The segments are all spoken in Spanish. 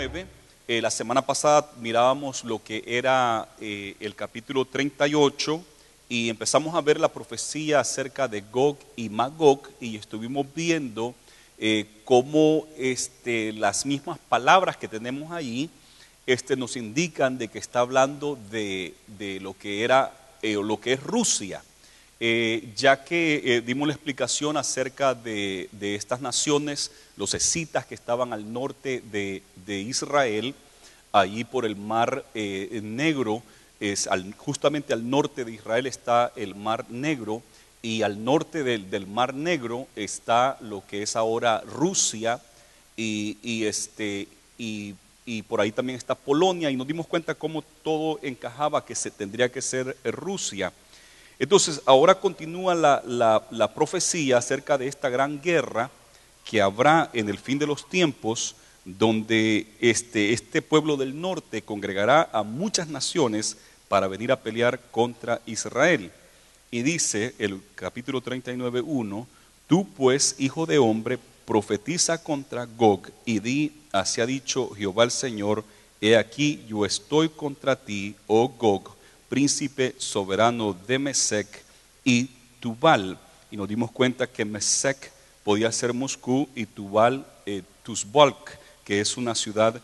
39. La semana pasada mirábamos lo que era el capítulo 38 y empezamos a ver la profecía acerca de Gog y Magog y estuvimos viendo cómo las mismas palabras que tenemos ahí nos indican de que está hablando de lo que era o lo que es Rusia. Ya que dimos la explicación acerca de estas naciones, los escitas que estaban al norte de Israel, allí por el mar Negro, justamente al norte de Israel está el mar Negro, y al norte del mar Negro está lo que es ahora Rusia, y por ahí también está Polonia, y nos dimos cuenta cómo todo encajaba que se tendría que ser Rusia. Entonces, ahora continúa la profecía acerca de esta gran guerra que habrá en el fin de los tiempos, donde este pueblo del norte congregará a muchas naciones para venir a pelear contra Israel. Y dice el capítulo 39:1, tú pues, hijo de hombre, profetiza contra Gog y di, así ha dicho Jehová el Señor, he aquí yo estoy contra ti, oh Gog, príncipe soberano de Mesec y Tubal. Y nos dimos cuenta que Mesec podía ser Moscú y Tubal, Tuzbalk, que es una ciudad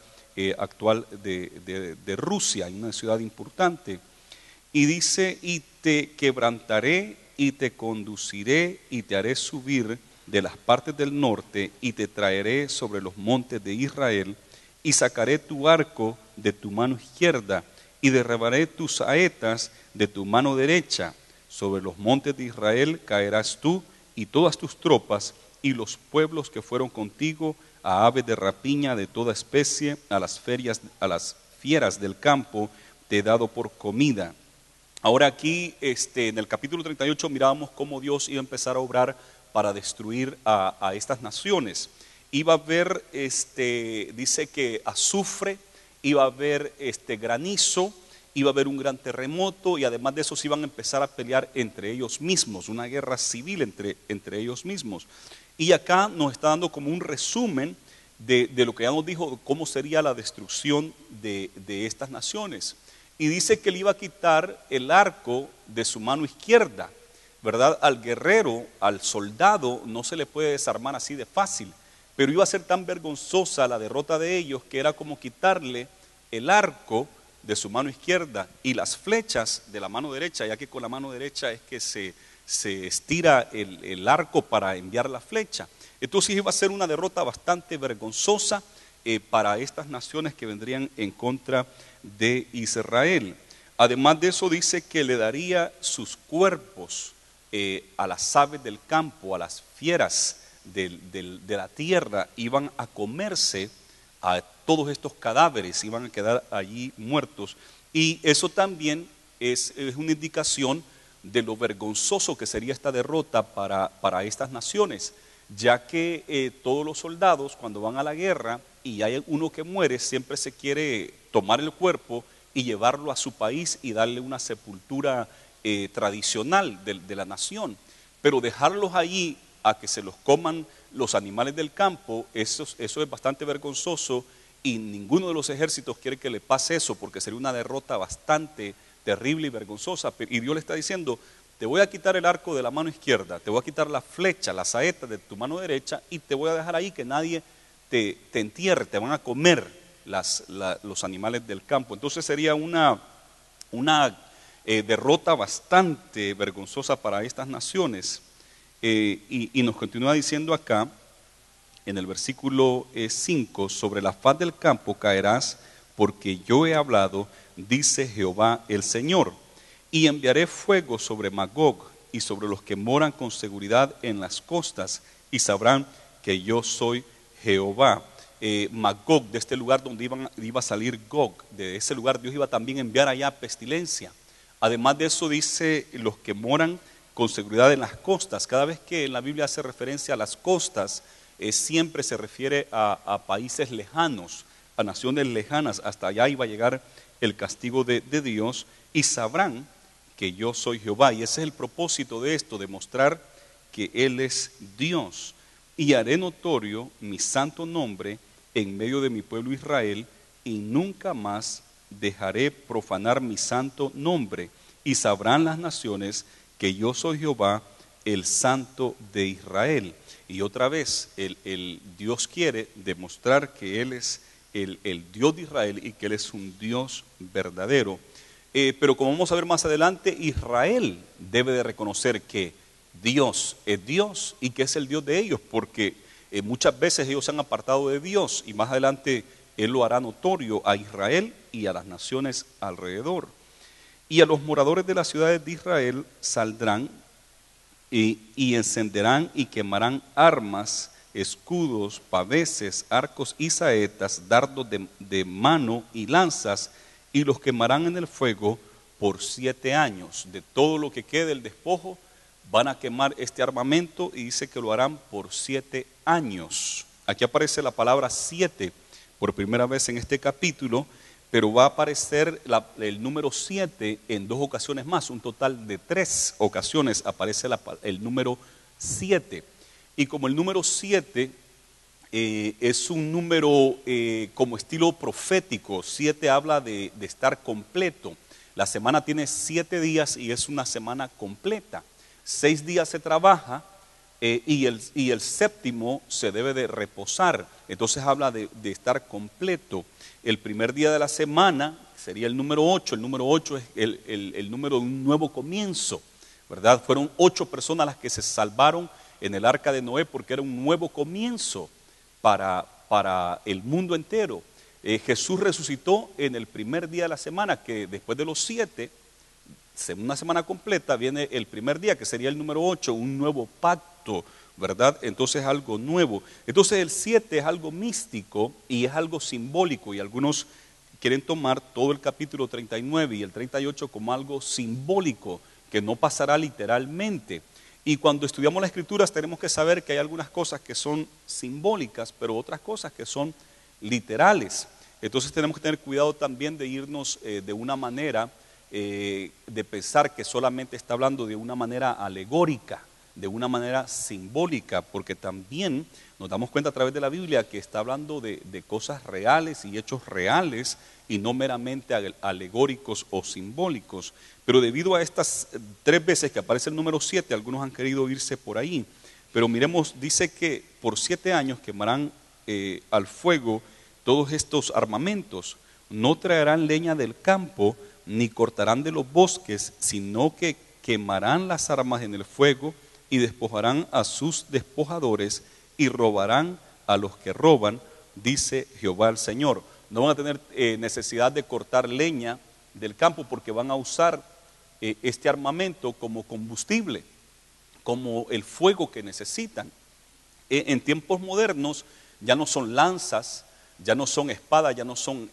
actual de Rusia, una ciudad importante. Y dice, y te quebrantaré y te conduciré y te haré subir de las partes del norte y te traeré sobre los montes de Israel y sacaré tu arco de tu mano izquierda y derribaré tus saetas de tu mano derecha. Sobre los montes de Israel caerás tú y todas tus tropas y los pueblos que fueron contigo, a aves de rapiña de toda especie, a las fieras del campo te he dado por comida. Ahora aquí en el capítulo 38 mirábamos cómo Dios iba a empezar a obrar para destruir a estas naciones. Iba a haber, dice que azufre, iba a haber granizo, iba a haber un gran terremoto y además de eso se iban a empezar a pelear entre ellos mismos, una guerra civil entre ellos mismos. Y acá nos está dando como un resumen de lo que ya nos dijo, cómo sería la destrucción de estas naciones. Y dice que le iba a quitar el arco de su mano izquierda, ¿verdad? Al guerrero, al soldado, no se le puede desarmar así de fácil. Pero iba a ser tan vergonzosa la derrota de ellos que era como quitarle el arco de su mano izquierda y las flechas de la mano derecha, ya que con la mano derecha es que se estira el arco para enviar la flecha. Entonces iba a ser una derrota bastante vergonzosa para estas naciones que vendrían en contra de Israel. Además de eso dice que le daría sus cuerpos a las aves del campo, a las fieras de la tierra, iban a comerse a todos estos cadáveres, iban a quedar allí muertos. Y eso también es una indicación de lo vergonzoso que sería esta derrota para estas naciones, ya que todos los soldados cuando van a la guerra y hay uno que muere, siempre se quiere tomar el cuerpo y llevarlo a su país y darle una sepultura tradicional de la nación, pero dejarlos allí a que se los coman los animales del campo, eso es bastante vergonzoso y ninguno de los ejércitos quiere que le pase eso porque sería una derrota bastante terrible y vergonzosa. Y Dios le está diciendo, te voy a quitar el arco de la mano izquierda, te voy a quitar la flecha, la saeta de tu mano derecha y te voy a dejar ahí que nadie te entierre, te van a comer los animales del campo. Entonces sería una derrota bastante vergonzosa para estas naciones. Y nos continúa diciendo acá, en el versículo 5, sobre la faz del campo caerás, porque yo he hablado, dice Jehová el Señor, y enviaré fuego sobre Magog y sobre los que moran con seguridad en las costas, y sabrán que yo soy Jehová. Magog, de este lugar donde iba a salir Gog, de ese lugar Dios iba también a enviar allá pestilencia. Además de eso dice los que moran con seguridad en las costas. Cada vez que en la Biblia hace referencia a las costas, siempre se refiere a países lejanos, a naciones lejanas. Hasta allá iba a llegar el castigo de Dios y sabrán que yo soy Jehová. Y ese es el propósito de esto, demostrar que Él es Dios. Y haré notorio mi santo nombre en medio de mi pueblo Israel, y nunca más dejaré profanar mi santo nombre, y sabrán las naciones que yo soy Jehová, el Santo de Israel. Y otra vez, el Dios quiere demostrar que Él es el Dios de Israel y que Él es un Dios verdadero. Pero como vamos a ver más adelante, Israel debe de reconocer que Dios es Dios y que es el Dios de ellos, porque muchas veces ellos se han apartado de Dios, y más adelante Él lo hará notorio a Israel y a las naciones alrededor. Y a los moradores de las ciudades de Israel saldrán y encenderán y quemarán armas, escudos, paveses, arcos y saetas, dardos de mano y lanzas, y los quemarán en el fuego por 7 años. De todo lo que quede el despojo, van a quemar este armamento, y dice que lo harán por 7 años. Aquí aparece la palabra 7 por primera vez en este capítulo, pero va a aparecer el número 7 en 2 ocasiones más, un total de 3 ocasiones aparece el número 7. Y como el número 7 es un número como estilo profético, 7 habla de estar completo. La semana tiene 7 días y es una semana completa. 6 días se trabaja y el séptimo se debe de reposar. Entonces habla de estar completo. El primer día de la semana sería el número 8. El número 8 es el número de un nuevo comienzo, ¿verdad? Fueron 8 personas las que se salvaron en el arca de Noé, porque era un nuevo comienzo para el mundo entero. Jesús resucitó en el primer día de la semana, que después de los 7, una semana completa, viene el primer día, que sería el número 8, un nuevo pacto, ¿verdad? Entonces algo nuevo. Entonces el 7 es algo místico y es algo simbólico, y algunos quieren tomar todo el capítulo 39 y el 38 como algo simbólico, que no pasará literalmente. Y cuando estudiamos las Escrituras tenemos que saber que hay algunas cosas que son simbólicas, pero otras cosas que son literales. Entonces tenemos que tener cuidado también de irnos de una manera, de pensar que solamente está hablando de una manera alegórica, de una manera simbólica, porque también nos damos cuenta a través de la Biblia que está hablando de cosas reales y hechos reales, y no meramente alegóricos o simbólicos. Pero debido a estas 3 veces que aparece el número 7, algunos han querido irse por ahí. Pero miremos, dice que por 7 años quemarán al fuego todos estos armamentos. No traerán leña del campo, ni cortarán de los bosques, sino que quemarán las armas en el fuego, y despojarán a sus despojadores, y robarán a los que roban, dice Jehová el Señor. No van a tener necesidad de cortar leña del campo, porque van a usar este armamento como combustible, como el fuego que necesitan. En tiempos modernos ya no son lanzas, ya no son espadas, ya no son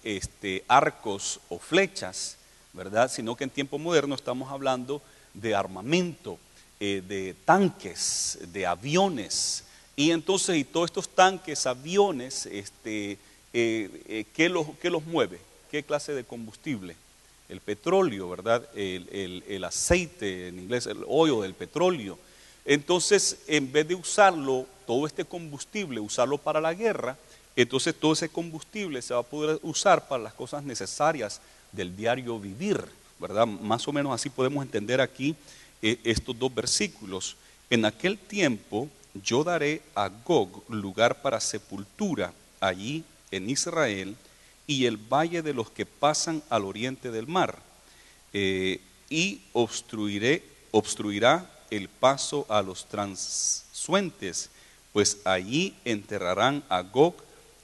arcos o flechas, ¿verdad? Sino que en tiempo moderno estamos hablando de armamento, de tanques, de aviones. Y entonces, y todos estos tanques, aviones, ¿qué los mueve? ¿Qué clase de combustible? El petróleo, ¿verdad? El aceite, en inglés el oil, el petróleo. Entonces, en vez de usarlo, todo este combustible, usarlo para la guerra, entonces todo ese combustible se va a poder usar para las cosas necesarias del diario vivir, ¿verdad? Más o menos así podemos entender aquí estos 2 versículos. En aquel tiempo yo daré a Gog lugar para sepultura allí en Israel, y el valle de los que pasan al oriente del mar, y obstruirá el paso a los transuentes, pues allí enterrarán a Gog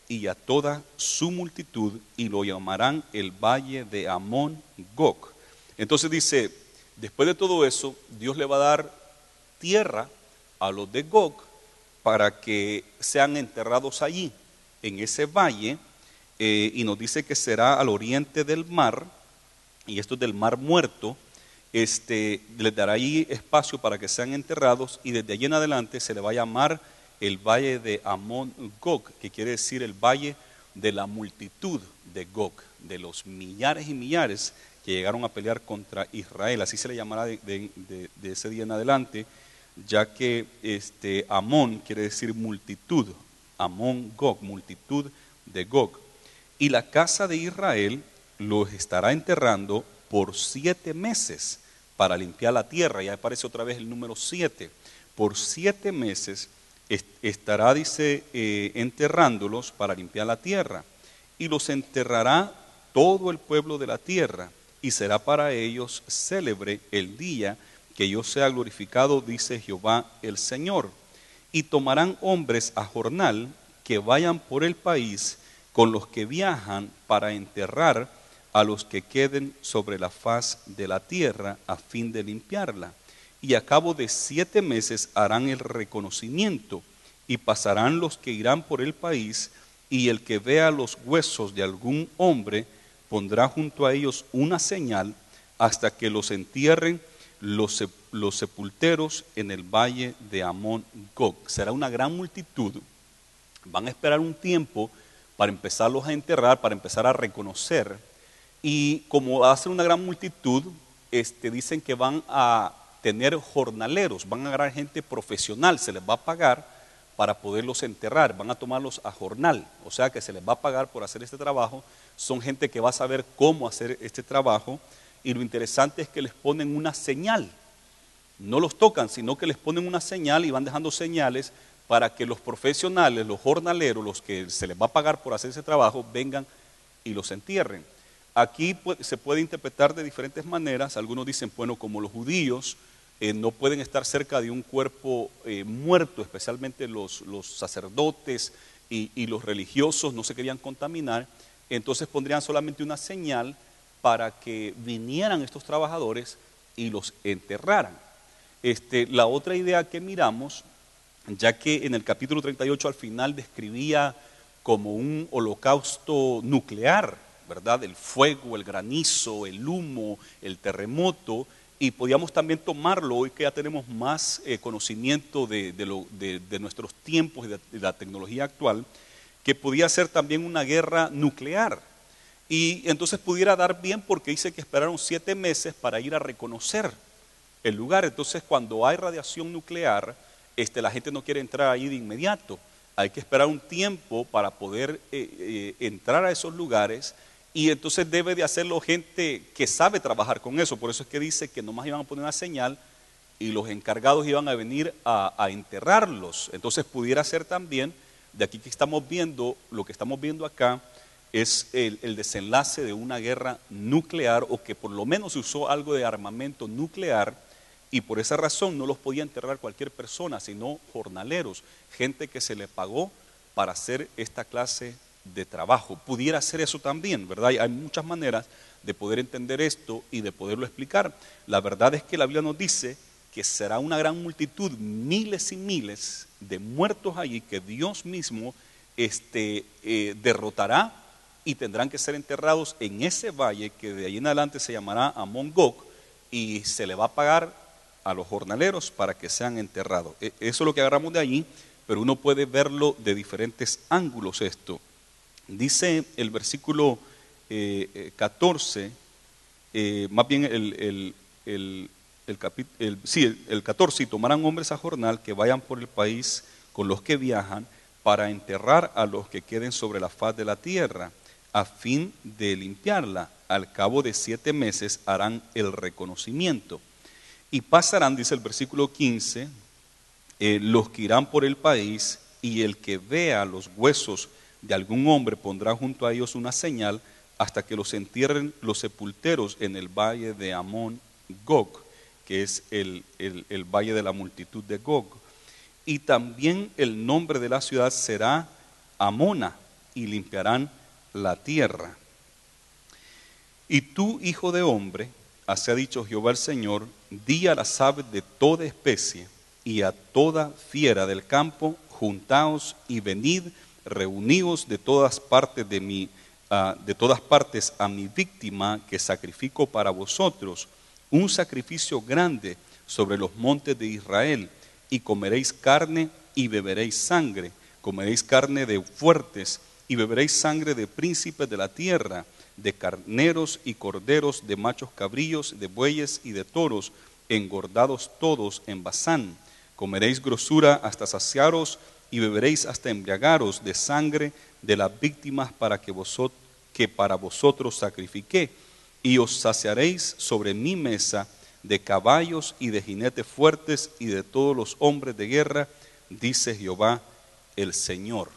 y a toda su multitud, y lo llamarán el valle de Amón Gog. Entonces dice, después de todo eso, Dios le va a dar tierra a los de Gog para que sean enterrados allí, en ese valle, y nos dice que será al oriente del mar, y esto es del mar muerto. Les dará allí espacio para que sean enterrados, y desde allí en adelante se le va a llamar el valle de Amón Gog, que quiere decir el valle de la multitud de Gog, de los millares y millares que llegaron a pelear contra Israel. Así se le llamará de ese día en adelante, ya que Amón quiere decir multitud, Amón Gog, multitud de Gog. Y la casa de Israel los estará enterrando por 7 meses para limpiar la tierra. Ya aparece otra vez el número 7. Por 7 meses estará, dice, enterrándolos para limpiar la tierra. Y los enterrará todo el pueblo de la tierra, y será para ellos célebre el día que yo sea glorificado, dice Jehová el Señor. Y tomarán hombres a jornal que vayan por el país con los que viajan para enterrar a los que queden sobre la faz de la tierra a fin de limpiarla. Y a cabo de 7 meses harán el reconocimiento, y pasarán los que irán por el país, y el que vea los huesos de algún hombre pondrá junto a ellos una señal hasta que los entierren los sepulteros en el valle de Amón Gog. Será una gran multitud. Van a esperar un tiempo para empezarlos a enterrar, para empezar a reconocer. Y como va a ser una gran multitud, dicen que van a tener jornaleros, van a agarrar gente profesional, se les va a pagar para poderlos enterrar, van a tomarlos a jornal, o sea que se les va a pagar por hacer este trabajo. Son gente que va a saber cómo hacer este trabajo, y lo interesante es que les ponen una señal. No los tocan, sino que les ponen una señal y van dejando señales para que los profesionales, los jornaleros, los que se les va a pagar por hacer ese trabajo, vengan y los entierren. Aquí se puede interpretar de diferentes maneras. Algunos dicen, bueno, como los judíos no pueden estar cerca de un cuerpo muerto, especialmente los sacerdotes y los religiosos no se querían contaminar, entonces pondrían solamente una señal para que vinieran estos trabajadores y los enterraran. La otra idea que miramos, ya que en el capítulo 38 al final describía como un holocausto nuclear, ¿verdad? El fuego, el granizo, el humo, el terremoto, y podíamos también tomarlo hoy que ya tenemos más conocimiento de nuestros tiempos y de la tecnología actual, que podía ser también una guerra nuclear. Y entonces pudiera dar bien porque dice que esperaron 7 meses para ir a reconocer el lugar. Entonces cuando hay radiación nuclear, la gente no quiere entrar ahí de inmediato. Hay que esperar un tiempo para poder entrar a esos lugares, y entonces debe de hacerlo gente que sabe trabajar con eso. Por eso es que dice que nomás iban a poner una señal y los encargados iban a venir a enterrarlos. Entonces pudiera ser también, de aquí que estamos viendo, lo que estamos viendo acá es el desenlace de una guerra nuclear, o que por lo menos se usó algo de armamento nuclear, y por esa razón no los podía enterrar cualquier persona, sino jornaleros, gente que se le pagó para hacer esta clase de trabajo. Pudiera ser eso también, ¿verdad? Hay muchas maneras de poder entender esto y de poderlo explicar. La verdad es que la Biblia nos dice que será una gran multitud, miles y miles de muertos allí, que Dios mismo derrotará, y tendrán que ser enterrados en ese valle que de ahí en adelante se llamará Amón Gog, y se le va a pagar a los jornaleros para que sean enterrados. Eso es lo que agarramos de allí, pero uno puede verlo de diferentes ángulos esto. Dice el versículo 14, más bien el 14, y tomarán hombres a jornal que vayan por el país con los que viajan para enterrar a los que queden sobre la faz de la tierra, a fin de limpiarla. Al cabo de 7 meses harán el reconocimiento. Y pasarán, dice el versículo 15, los que irán por el país, y el que vea los huesos de algún hombre pondrá junto a ellos una señal hasta que los entierren los sepulteros en el valle de Amón Gog, que es el valle de la multitud de Gog. Y también el nombre de la ciudad será Amona, y limpiarán la tierra. Y tú, hijo de hombre, así ha dicho Jehová el Señor, di a las aves de toda especie y a toda fiera del campo, juntaos y venid, reuníos de todas partes a mi víctima que sacrifico para vosotros, un sacrificio grande sobre los montes de Israel, y comeréis carne y beberéis sangre, comeréis carne de fuertes y beberéis sangre de príncipes de la tierra, de carneros y corderos, de machos cabríos, de bueyes y de toros, engordados todos en Basán. Comeréis grosura hasta saciaros y beberéis hasta embriagaros de sangre de las víctimas que para vosotros sacrifiqué, y os saciaréis sobre mi mesa de caballos y de jinetes fuertes y de todos los hombres de guerra, dice Jehová el Señor.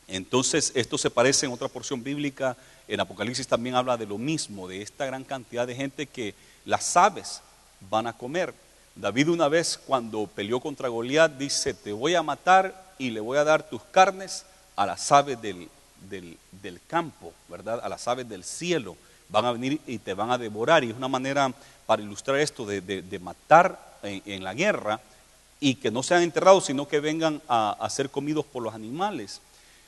Entonces esto se parece en otra porción bíblica, en Apocalipsis también habla de lo mismo, de esta gran cantidad de gente que las aves van a comer. David una vez cuando peleó contra Goliat dice, te voy a matar y le voy a dar tus carnes a las aves del campo, ¿verdad? A las aves del cielo, van a venir y te van a devorar. Y es una manera para ilustrar esto de matar en la guerra y que no sean enterrados, sino que vengan a ser comidos por los animales.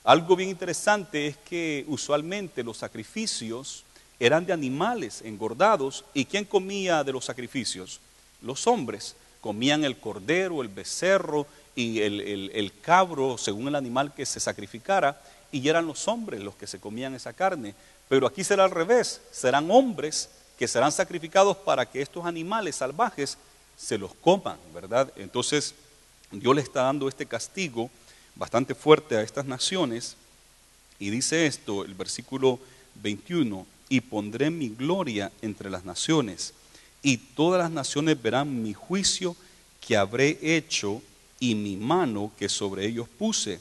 Algo bien interesante es que usualmente los sacrificios eran de animales engordados. ¿Y quién comía de los sacrificios? Los hombres. Comían el cordero, el becerro y el cabro, según el animal que se sacrificara, y eran los hombres los que se comían esa carne. Pero aquí será al revés, serán hombres que serán sacrificados para que estos animales salvajes se los coman, ¿verdad? Entonces Dios le está dando este castigo bastante fuerte a estas naciones, y dice esto, el versículo 21, y pondré mi gloria entre las naciones, y todas las naciones verán mi juicio que habré hecho y mi mano que sobre ellos puse,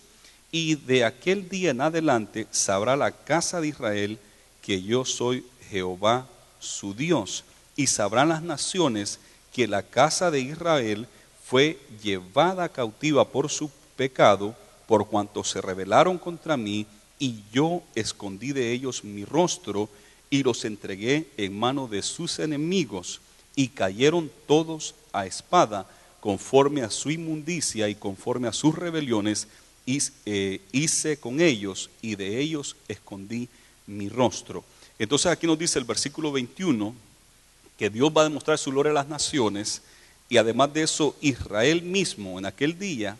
y de aquel día en adelante sabrá la casa de Israel que yo soy Jehová su Dios, y sabrán las naciones que la casa de Israel fue llevada cautiva por su pecado, por cuanto se rebelaron contra mí, y yo escondí de ellos mi rostro y los entregué en mano de sus enemigos, y cayeron todos a espada, conforme a su inmundicia y conforme a sus rebeliones, hice con ellos, y de ellos escondí mi rostro. Entonces aquí nos dice el versículo 21, que Dios va a demostrar su gloria a las naciones, y además de eso, Israel mismo en aquel día,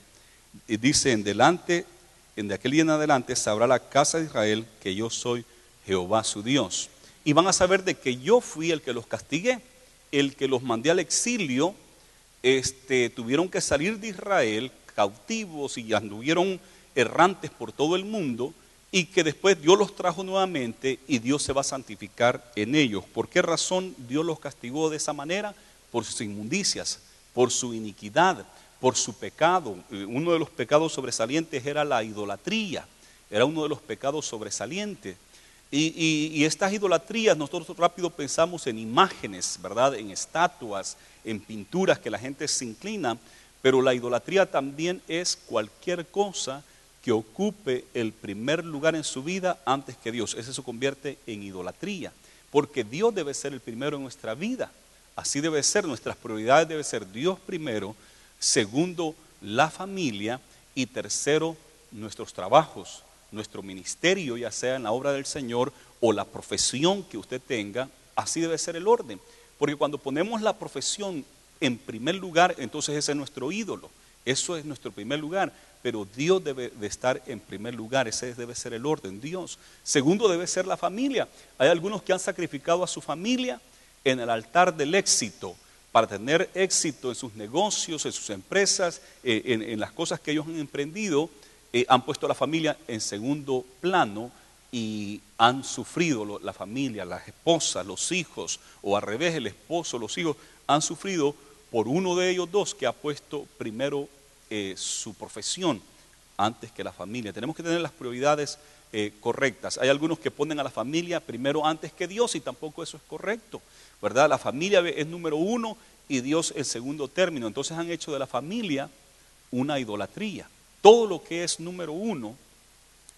dice de aquel día en adelante sabrá la casa de Israel que yo soy Jehová su Dios. Y van a saber de que yo fui el que los castigué, el que los mandé al exilio. Tuvieron que salir de Israel cautivos y anduvieron errantes por todo el mundo, y que después Dios los trajo nuevamente y Dios se va a santificar en ellos. ¿Por qué razón Dios los castigó de esa manera? Por sus inmundicias, por su iniquidad, por su pecado. Uno de los pecados sobresalientes era la idolatría, era uno de los pecados sobresalientes. Y estas idolatrías, nosotros rápido pensamos en imágenes, ¿verdad? En estatuas, en pinturas que la gente se inclina, pero la idolatría también es cualquier cosa que ocupe el primer lugar en su vida antes que Dios. Ese se convierte en idolatría, porque Dios debe ser el primero en nuestra vida. Así debe ser, nuestras prioridades deben ser Dios primero, segundo la familia, y tercero nuestros trabajos, nuestro ministerio, ya sea en la obra del Señor o la profesión que usted tenga. Así debe ser el orden, porque cuando ponemos la profesión en primer lugar, entonces ese es nuestro ídolo, eso es nuestro primer lugar. Pero Dios debe de estar en primer lugar, ese debe ser el orden, Dios. Segundo debe ser la familia. Hay algunos que han sacrificado a su familia en el altar del éxito, para tener éxito en sus negocios, en sus empresas, en las cosas que ellos han emprendido. Han puesto a la familia en segundo plano y han sufrido la familia, las esposas, los hijos, o al revés, el esposo, los hijos, han sufrido por uno de ellos dos que ha puesto primero su profesión antes que la familia. Tenemos que tener las prioridades correctas. Hay algunos que ponen a la familia primero antes que Dios, y tampoco eso es correcto, ¿verdad? La familia es número uno y Dios el segundo término. Entonces han hecho de la familia una idolatría. Todo lo que es número uno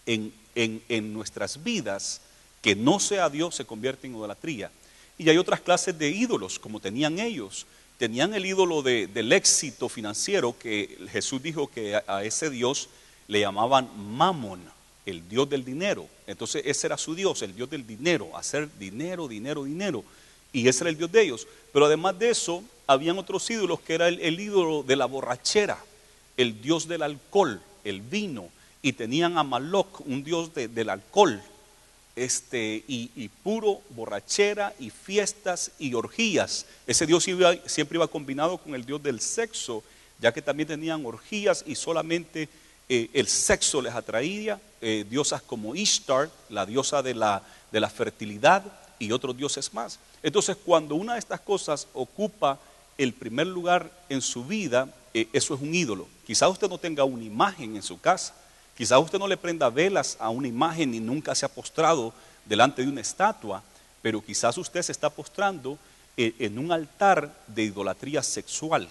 en nuestras vidas, que no sea Dios, se convierte en idolatría. Y hay otras clases de ídolos, como tenían ellos. Tenían el ídolo del éxito financiero, que Jesús dijo que a ese Dios le llamaban Mamón, el Dios del dinero. Entonces ese era su Dios, el Dios del dinero, hacer dinero, dinero, dinero. Y ese era el Dios de ellos. Pero además de eso, habían otros ídolos, que era el ídolo de la borrachera, el Dios del alcohol, el vino. Y tenían a Moloch, un Dios del alcohol. Y puro borrachera y fiestas y orgías. Ese Dios siempre iba combinado con el Dios del sexo, ya que también tenían orgías y solamente el sexo les atraía, diosas como Ishtar, la diosa de la fertilidad, y otros dioses más. Entonces, cuando una de estas cosas ocupa el primer lugar en su vida, eso es un ídolo. Quizás usted no tenga una imagen en su casa, quizás usted no le prenda velas a una imagen y nunca se ha postrado delante de una estatua, pero quizás usted se está postrando en un altar de idolatría sexual,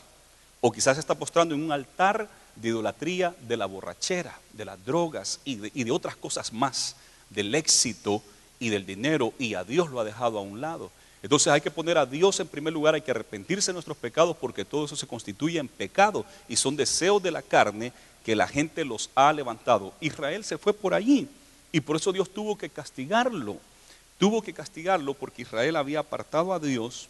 o quizás se está postrando en un altar de idolatría de la borrachera, de las drogas y de otras cosas más, del éxito y del dinero, y a Dios lo ha dejado a un lado. Entonces hay que poner a Dios en primer lugar, hay que arrepentirse de nuestros pecados, porque todo eso se constituye en pecado y son deseos de la carne que la gente los ha levantado. Israel se fue por allí y por eso Dios tuvo que castigarlo porque Israel había apartado a Dios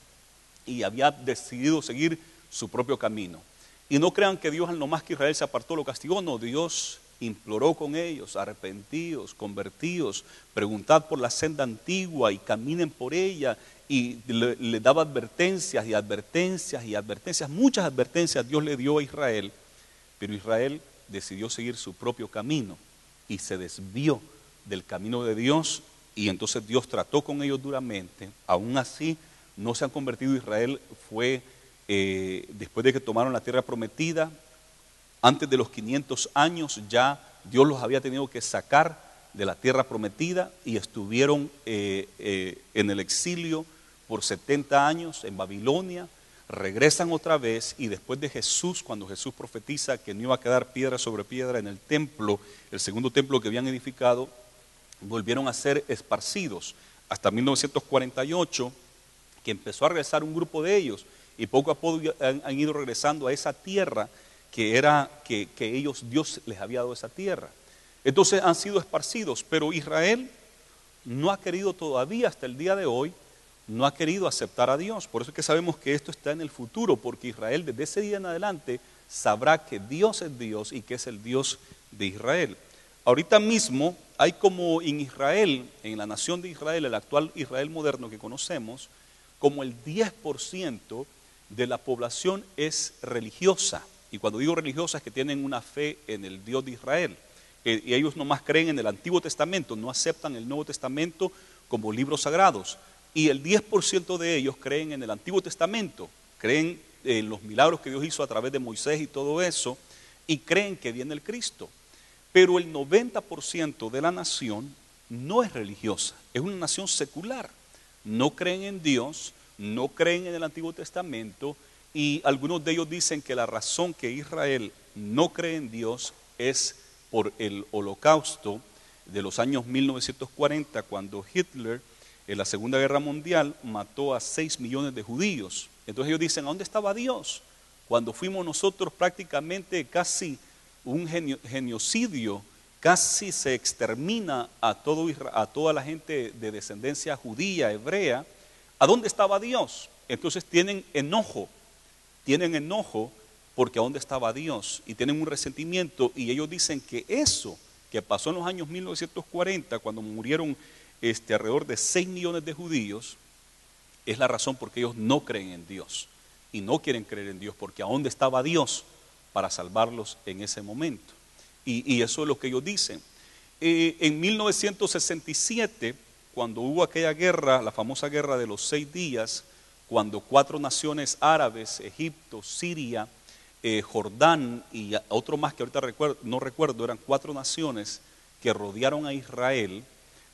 y había decidido seguir su propio camino. Y no crean que Dios, al no más que Israel se apartó, lo castigó. No, Dios imploró con ellos: arrepentíos, convertíos, preguntad por la senda antigua y caminen por ella. Y le daba advertencias y advertencias y advertencias, muchas advertencias Dios le dio a Israel, pero Israel decidió seguir su propio camino y se desvió del camino de Dios, y entonces Dios trató con ellos duramente. Aún así no se han convertido. Israel fue, después de que tomaron la tierra prometida, antes de los 500 años ya Dios los había tenido que sacar de la tierra prometida, y estuvieron en el exilio por 70 años en Babilonia. Regresan otra vez, y después de Jesús, cuando Jesús profetiza que no iba a quedar piedra sobre piedra en el templo, el segundo templo que habían edificado, volvieron a ser esparcidos hasta 1948, que empezó a regresar un grupo de ellos, y poco a poco han ido regresando a esa tierra que ellos, Dios les había dado esa tierra. Entonces han sido esparcidos, pero Israel no ha querido todavía, hasta el día de hoy, no ha querido aceptar a Dios. Por eso es que sabemos que esto está en el futuro, porque Israel desde ese día en adelante sabrá que Dios es Dios y que es el Dios de Israel. Ahorita mismo hay como en Israel, en la nación de Israel, el actual Israel moderno que conocemos, como el 10% de la población es religiosa. Y cuando digo religiosa es que tienen una fe en el Dios de Israel. Y ellos nomás creen en el Antiguo Testamento, no aceptan el Nuevo Testamento como libros sagrados. Y el 10% de ellos creen en el Antiguo Testamento, creen en los milagros que Dios hizo a través de Moisés y todo eso, y creen que viene el Cristo. Pero el 90% de la nación no es religiosa, es una nación secular. No creen en Dios, no creen en el Antiguo Testamento, y algunos de ellos dicen que la razón que Israel no cree en Dios es por el Holocausto de los años 1940, cuando Hitler, en la Segunda Guerra Mundial, mató a 6 millones de judíos. Entonces ellos dicen: ¿a dónde estaba Dios? Cuando fuimos nosotros prácticamente casi un genocidio, casi se extermina a toda la gente de descendencia judía, hebrea. ¿A dónde estaba Dios? Entonces tienen enojo porque ¿a dónde estaba Dios? Y tienen un resentimiento, y ellos dicen que eso que pasó en los años 1940, cuando murieron alrededor de 6 millones de judíos, es la razón por qué ellos no creen en Dios y no quieren creer en Dios, porque ¿a dónde estaba Dios para salvarlos en ese momento? Y eso es lo que ellos dicen. En 1967, cuando hubo aquella guerra, la famosa guerra de los 6 días, cuando 4 naciones árabes, Egipto, Siria, Jordán y otro más que ahorita no recuerdo, eran 4 naciones que rodearon a Israel,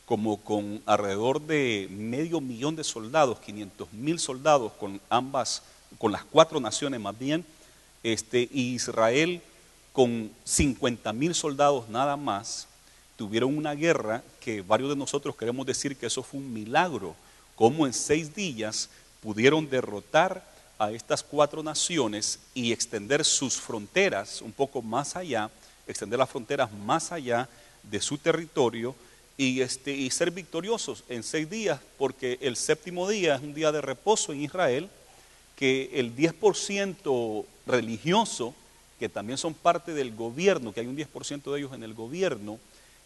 como con alrededor de 500,000 de soldados, 500,000 soldados con las 4 naciones más bien, y Israel con 50,000 soldados nada más. Tuvieron una guerra que varios de nosotros queremos decir que eso fue un milagro, como en 6 días pudieron derrotar a estas 4 naciones y extender sus fronteras un poco más allá, extender las fronteras más allá de su territorio, y ser victoriosos en 6 días, porque el 7º día es un día de reposo en Israel, que el 10% religioso, que también son parte del gobierno, que hay un 10% de ellos en el gobierno,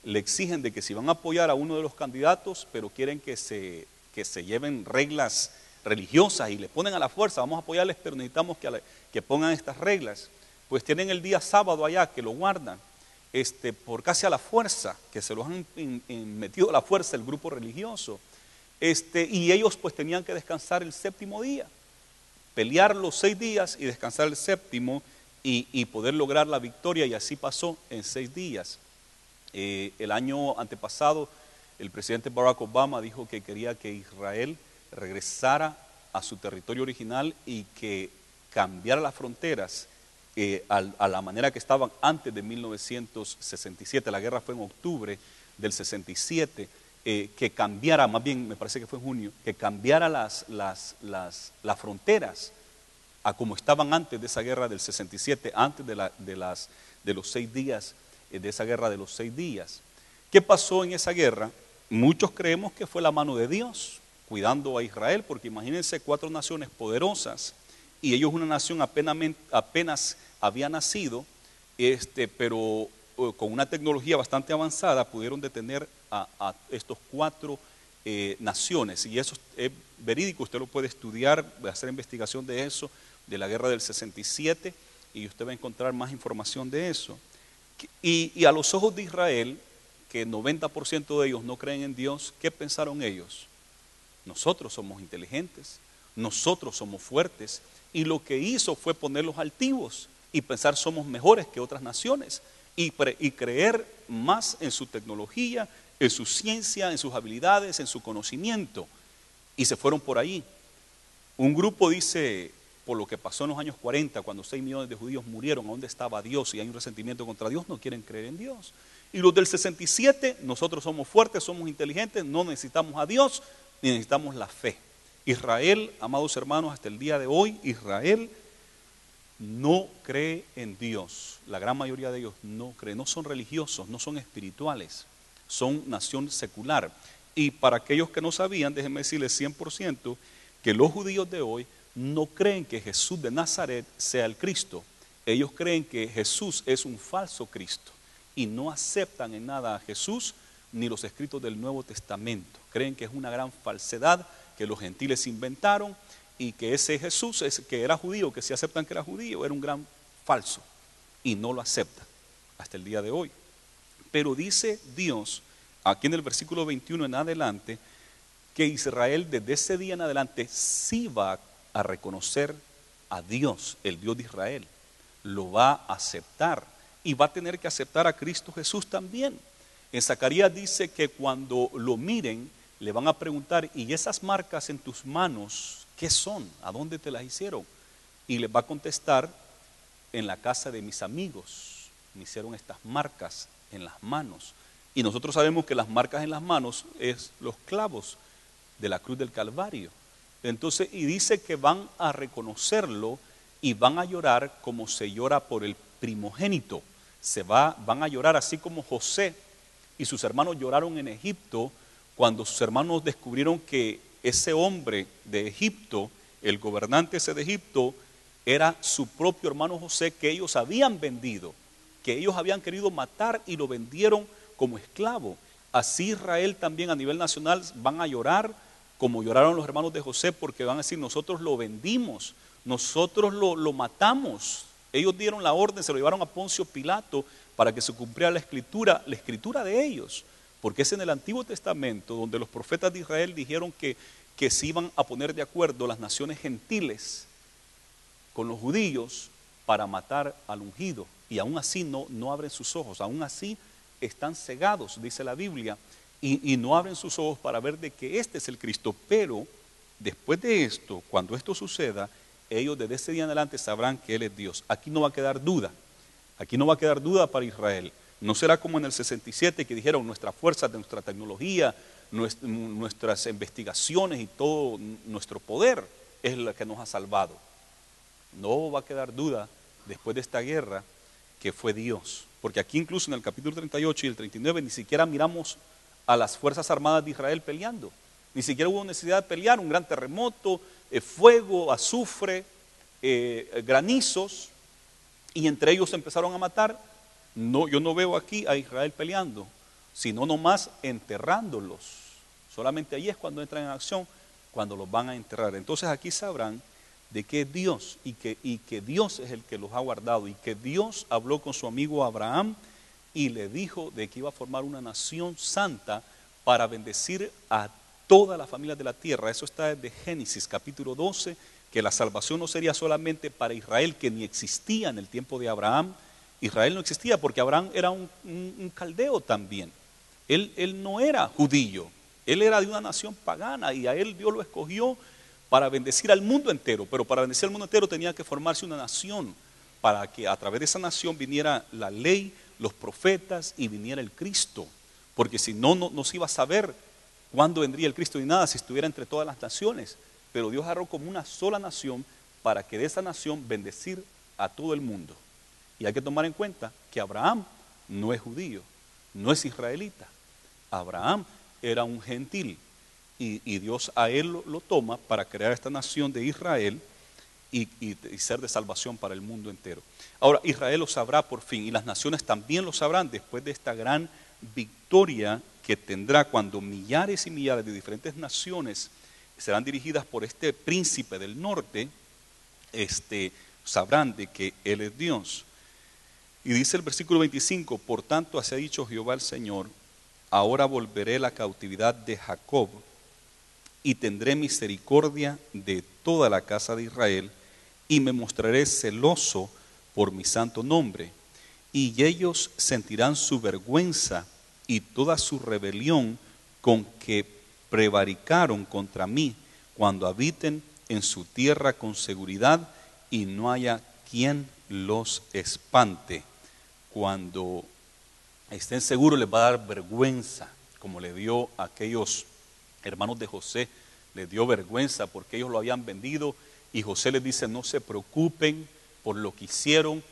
le exigen de que si van a apoyar a uno de los candidatos, pero quieren que se lleven reglas religiosas y le ponen a la fuerza: vamos a apoyarles, pero necesitamos que pongan estas reglas. Pues tienen el día sábado allá que lo guardan, por casi a la fuerza, que se los han metido a la fuerza el grupo religioso. Y ellos pues tenían que descansar el séptimo día, pelear los 6 días y descansar el séptimo y poder lograr la victoria, y así pasó en 6 días. El año antepasado el presidente Barack Obama dijo que quería que Israel regresara a su territorio original y que cambiara las fronteras a la manera que estaban antes de 1967. La guerra fue en octubre del 67. Que cambiara, más bien me parece que fue en junio, que cambiara las fronteras a como estaban antes de esa guerra del 67, antes de los 6 días, de esa guerra de los 6 días. ¿Qué pasó en esa guerra? Muchos creemos que fue la mano de Dios cuidando a Israel, porque imagínense 4 naciones poderosas y ellos una nación apenas había nacido, pero con una tecnología bastante avanzada pudieron detener a estos 4 naciones, y eso es verídico, usted lo puede estudiar, hacer investigación de eso, de la guerra del 67, y usted va a encontrar más información de eso. Y a los ojos de Israel, que 90% de ellos no creen en Dios, ¿qué pensaron ellos? Nosotros somos inteligentes, nosotros somos fuertes, y lo que hizo fue ponerlos altivos y pensar somos mejores que otras naciones, y creer más en su tecnología, en su ciencia, en sus habilidades, en su conocimiento, y se fueron por ahí. Un grupo dice, por lo que pasó en los años 40, cuando 6 millones de judíos murieron, ¿a dónde estaba Dios? Y hay un resentimiento contra Dios, no quieren creer en Dios. Y los del 67, nosotros somos fuertes, somos inteligentes, no necesitamos a Dios, ni necesitamos la fe. Israel, amados hermanos, hasta el día de hoy, Israel no cree en Dios. La gran mayoría de ellos no creen, no son religiosos, no son espirituales, son nación secular. Y para aquellos que no sabían, déjenme decirles 100% que los judíos de hoy no creen que Jesús de Nazaret sea el Cristo. Ellos creen que Jesús es un falso Cristo y no aceptan en nada a Jesús ni los escritos del Nuevo Testamento. Creen que es una gran falsedad que los gentiles inventaron, y que ese Jesús, que era judío, que sí aceptan que era judío, era un gran falso, y no lo aceptan hasta el día de hoy. Pero dice Dios, aquí en el versículo 21 en adelante, que Israel desde ese día en adelante sí va a reconocer a Dios, el Dios de Israel, lo va a aceptar, y va a tener que aceptar a Cristo Jesús también. En Zacarías dice que cuando lo miren, le van a preguntar, ¿y esas marcas en tus manos qué son? ¿A dónde te las hicieron? Y les va a contestar, en la casa de mis amigos me hicieron estas marcas en las manos. Y nosotros sabemos que las marcas en las manos es los clavos de la cruz del Calvario. Entonces, y dice que van a reconocerlo y van a llorar como se llora por el primogénito. Van a llorar así como José y sus hermanos lloraron en Egipto, cuando sus hermanos descubrieron que ese hombre de Egipto, el gobernante ese de Egipto, era su propio hermano José, que ellos habían vendido, que ellos habían querido matar y lo vendieron como esclavo. Así Israel también a nivel nacional van a llorar como lloraron los hermanos de José, porque van a decir, nosotros lo vendimos, nosotros lo matamos. Ellos dieron la orden, se lo llevaron a Poncio Pilato para que se cumpliera la escritura de ellos. Porque es en el Antiguo Testamento donde los profetas de Israel dijeron que se iban a poner de acuerdo las naciones gentiles con los judíos para matar al ungido. Y aún así no abren sus ojos, aún así están cegados, dice la Biblia, y no abren sus ojos para ver de que este es el Cristo. Pero después de esto, cuando esto suceda, ellos desde ese día en adelante sabrán que Él es Dios. Aquí no va a quedar duda, para Israel. No será como en el 67 que dijeron nuestra fuerza, nuestra tecnología, nuestras investigaciones y todo nuestro poder es la que nos ha salvado. No va a quedar duda después de esta guerra que fue Dios. Porque aquí incluso en el capítulo 38 y el 39 ni siquiera miramos a las fuerzas armadas de Israel peleando. Ni siquiera hubo necesidad de pelear, un gran terremoto, fuego, azufre, granizos, y entre ellos se empezaron a matar. No, yo no veo aquí a Israel peleando, sino nomás enterrándolos. Solamente ahí es cuando entran en acción, cuando los van a enterrar. Entonces aquí sabrán de que es Dios y que Dios es el que los ha guardado, y que Dios habló con su amigo Abraham y le dijo de que iba a formar una nación santa para bendecir a todas las familias de la tierra. Eso está desde Génesis capítulo 12, que la salvación no sería solamente para Israel, que ni existía en el tiempo de Abraham. Israel no existía porque Abraham era un caldeo también. Él no era judío, él era de una nación pagana y a él Dios lo escogió para bendecir al mundo entero, pero para bendecir al mundo entero tenía que formarse una nación para que a través de esa nación viniera la ley, los profetas y viniera el Cristo, porque si no, no se iba a saber cuándo vendría el Cristo ni nada si estuviera entre todas las naciones, pero Dios agarró como una sola nación para que de esa nación bendecir a todo el mundo. Y hay que tomar en cuenta que Abraham no es judío, no es israelita. Abraham era un gentil y Dios a él lo toma para crear esta nación de Israel y ser de salvación para el mundo entero. Ahora Israel lo sabrá por fin y las naciones también lo sabrán después de esta gran victoria que tendrá cuando millares y millares de diferentes naciones serán dirigidas por este príncipe del norte. Sabrán de que Él es Dios. Y dice el versículo 25, por tanto así ha dicho Jehová el Señor, ahora volveré la cautividad de Jacob y tendré misericordia de toda la casa de Israel y me mostraré celoso por mi santo nombre. Y ellos sentirán su vergüenza y toda su rebelión con que prevaricaron contra mí cuando habiten en su tierra con seguridad y no haya quien los espante. Cuando estén seguros les va a dar vergüenza, como le dio a aquellos hermanos de José, les dio vergüenza porque ellos lo habían vendido y José les dice no se preocupen por lo que hicieron,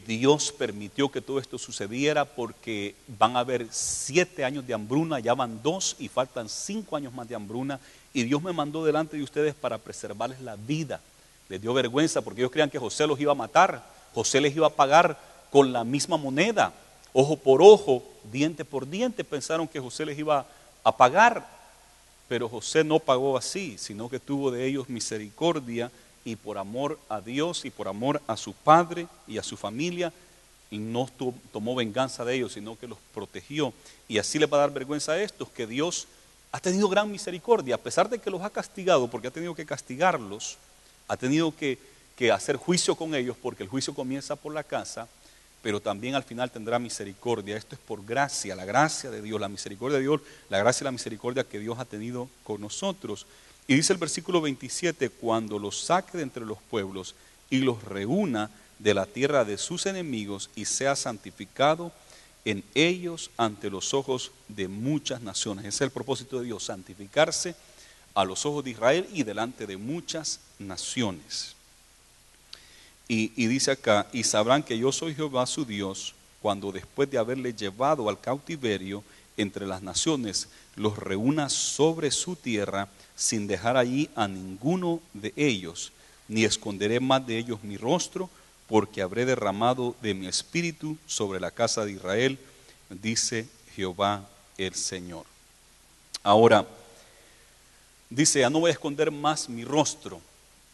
Dios permitió que todo esto sucediera porque van a haber 7 años de hambruna, ya van 2 y faltan 5 años más de hambruna y Dios me mandó delante de ustedes para preservarles la vida. Les dio vergüenza porque ellos creían que José los iba a matar, José les iba a pagar con la misma moneda, ojo por ojo, diente por diente, pensaron que José les iba a pagar, pero José no pagó así, sino que tuvo de ellos misericordia y por amor a Dios y por amor a su padre y a su familia, no tomó venganza de ellos, sino que los protegió. Y así les va a dar vergüenza a estos, que Dios ha tenido gran misericordia, a pesar de que los ha castigado, porque ha tenido que castigarlos, ha tenido que hacer juicio con ellos, porque el juicio comienza por la casa, pero también al final tendrá misericordia. Esto es por gracia, la gracia de Dios, la misericordia de Dios, la gracia y la misericordia que Dios ha tenido con nosotros. Y dice el versículo 27, cuando los saque de entre los pueblos y los reúna de la tierra de sus enemigos y sea santificado en ellos ante los ojos de muchas naciones. Ese es el propósito de Dios, santificarse a los ojos de Israel y delante de muchas naciones. Y dice acá, y sabrán que yo soy Jehová su Dios, cuando después de haberle llevado al cautiverio entre las naciones, los reúna sobre su tierra, sin dejar allí a ninguno de ellos, ni esconderé más de ellos mi rostro, porque habré derramado de mi espíritu sobre la casa de Israel, dice Jehová el Señor. Ahora, dice, ya no voy a esconder más mi rostro.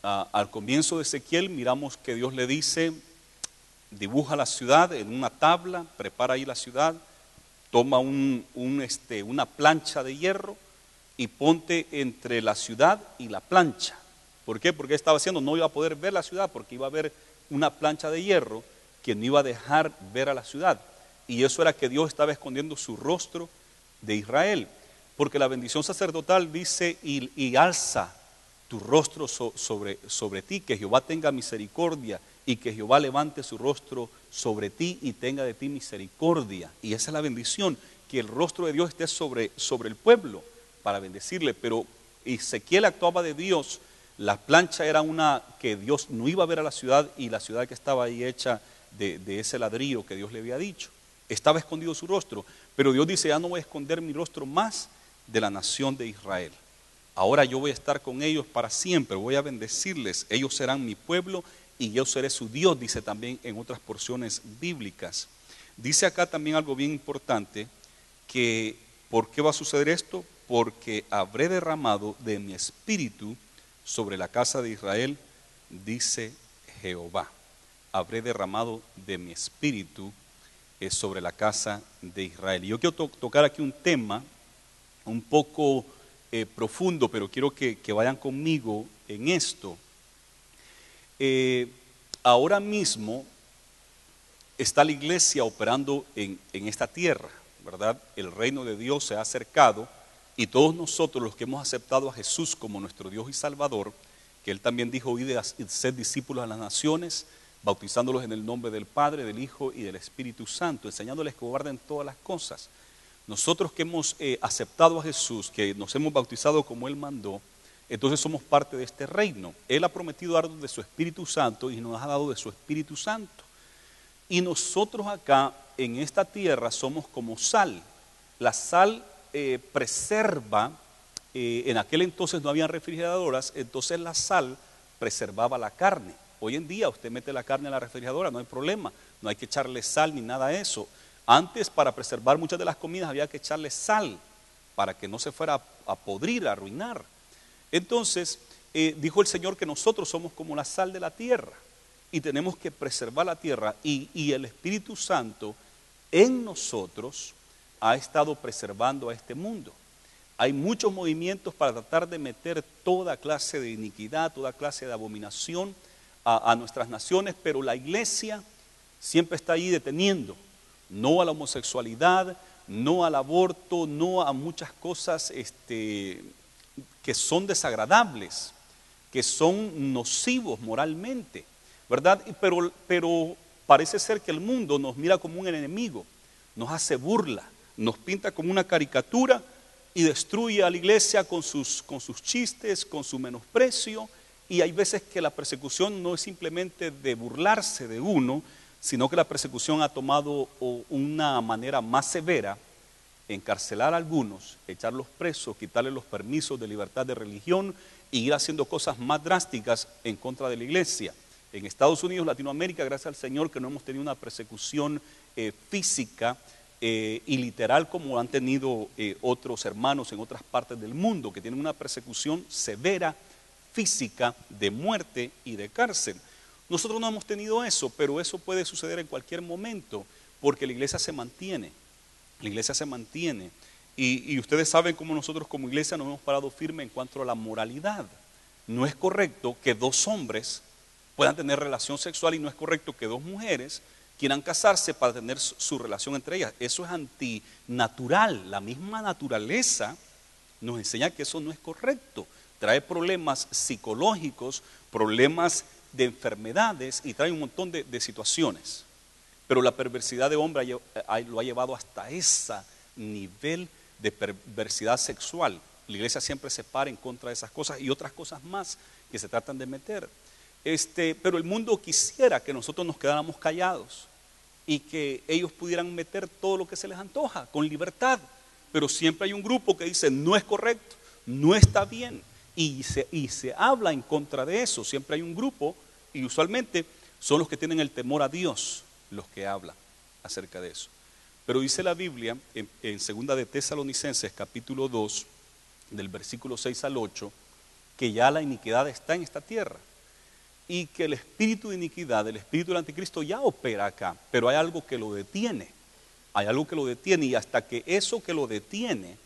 Al comienzo de Ezequiel miramos que Dios le dice, dibuja la ciudad en una tabla, prepara ahí la ciudad, toma una plancha de hierro y ponte entre la ciudad y la plancha. ¿Por qué? Porque estaba haciendo, no iba a poder ver la ciudad porque iba a haber una plancha de hierro que no iba a dejar ver a la ciudad. Y eso era que Dios estaba escondiendo su rostro de Israel. Porque la bendición sacerdotal dice, y alza tu rostro sobre ti, que Jehová tenga misericordia y que Jehová levante su rostro sobre ti y tenga de ti misericordia. Y esa es la bendición, que el rostro de Dios esté sobre el pueblo para bendecirle. Pero Ezequiel actuaba de Dios, la plancha era una que Dios no iba a ver a la ciudad y la ciudad que estaba ahí hecha de ese ladrillo que Dios le había dicho. Estaba escondido su rostro, pero Dios dice, ya no voy a esconder mi rostro más de la nación de Israel. Ahora yo voy a estar con ellos para siempre, voy a bendecirles, ellos serán mi pueblo y yo seré su Dios, dice también en otras porciones bíblicas. Dice acá también algo bien importante, que ¿por qué va a suceder esto? Porque habré derramado de mi espíritu sobre la casa de Israel, dice Jehová. Habré derramado de mi espíritu sobre la casa de Israel. Y yo quiero tocar aquí un tema un poco profundo, pero quiero que vayan conmigo en esto. Ahora mismo está la iglesia operando en esta tierra, ¿verdad? El reino de Dios se ha acercado y todos nosotros los que hemos aceptado a Jesús como nuestro Dios y Salvador, que Él también dijo, id y sed discípulos a las naciones, bautizándolos en el nombre del Padre, del Hijo y del Espíritu Santo, enseñándoles que guarden todas las cosas. Nosotros que hemos aceptado a Jesús, que nos hemos bautizado como Él mandó, entonces somos parte de este reino. Él ha prometido darnos de su Espíritu Santo y nos ha dado de su Espíritu Santo. Y nosotros acá en esta tierra somos como sal. La sal preserva, en aquel entonces no había refrigeradoras, entonces la sal preservaba la carne. Hoy en día usted mete la carne en la refrigeradora, no hay problema, no hay que echarle sal ni nada de eso. Antes, para preservar muchas de las comidas había que echarle sal para que no se fuera a podrir, a arruinar. Entonces, dijo el Señor que nosotros somos como la sal de la tierra y tenemos que preservar la tierra, y el Espíritu Santo en nosotros ha estado preservando a este mundo. Hay muchos movimientos para tratar de meter toda clase de iniquidad, toda clase de abominación a nuestras naciones, pero la iglesia siempre está ahí deteniendo, no a la homosexualidad, no al aborto, no a muchas cosas que son desagradables, que son nocivos moralmente, ¿verdad? Pero parece ser que el mundo nos mira como un enemigo, nos hace burla, nos pinta como una caricatura y destruye a la iglesia con sus chistes, con su menosprecio. Y hay veces que la persecución no es simplemente de burlarse de uno, sino que la persecución ha tomado una manera más severa, encarcelar a algunos, echarlos presos, quitarles los permisos de libertad de religión y ir haciendo cosas más drásticas en contra de la iglesia. En Estados Unidos, Latinoamérica, gracias al Señor que no hemos tenido una persecución física y literal como han tenido otros hermanos en otras partes del mundo, que tienen una persecución severa, física, de muerte y de cárcel. Nosotros no hemos tenido eso, pero eso puede suceder en cualquier momento, porque la iglesia se mantiene. La iglesia se mantiene. Y ustedes saben cómo nosotros como iglesia nos hemos parado firme en cuanto a la moralidad. No es correcto que dos hombres puedan tener relación sexual y no es correcto que dos mujeres quieran casarse para tener su relación entre ellas. Eso es antinatural. La misma naturaleza nos enseña que eso no es correcto. Trae problemas psicológicos, problemas de enfermedades y trae un montón de situaciones. Pero la perversidad de hombre lo ha llevado hasta ese nivel de perversidad sexual. La iglesia siempre se para en contra de esas cosas y otras cosas más que se tratan de meter. Pero el mundo quisiera que nosotros nos quedáramos callados y que ellos pudieran meter todo lo que se les antoja con libertad. Pero siempre hay un grupo que dice no es correcto, no está bien. Y se habla en contra de eso. Siempre hay un grupo, y usualmente son los que tienen el temor a Dios los que hablan acerca de eso. Pero dice la Biblia en segunda de Tesalonicenses capítulo 2 del versículo 6 al 8 que ya la iniquidad está en esta tierra y que el espíritu de iniquidad, el espíritu del anticristo ya opera acá, pero hay algo que lo detiene. Hay algo que lo detiene, y hasta que eso que lo detiene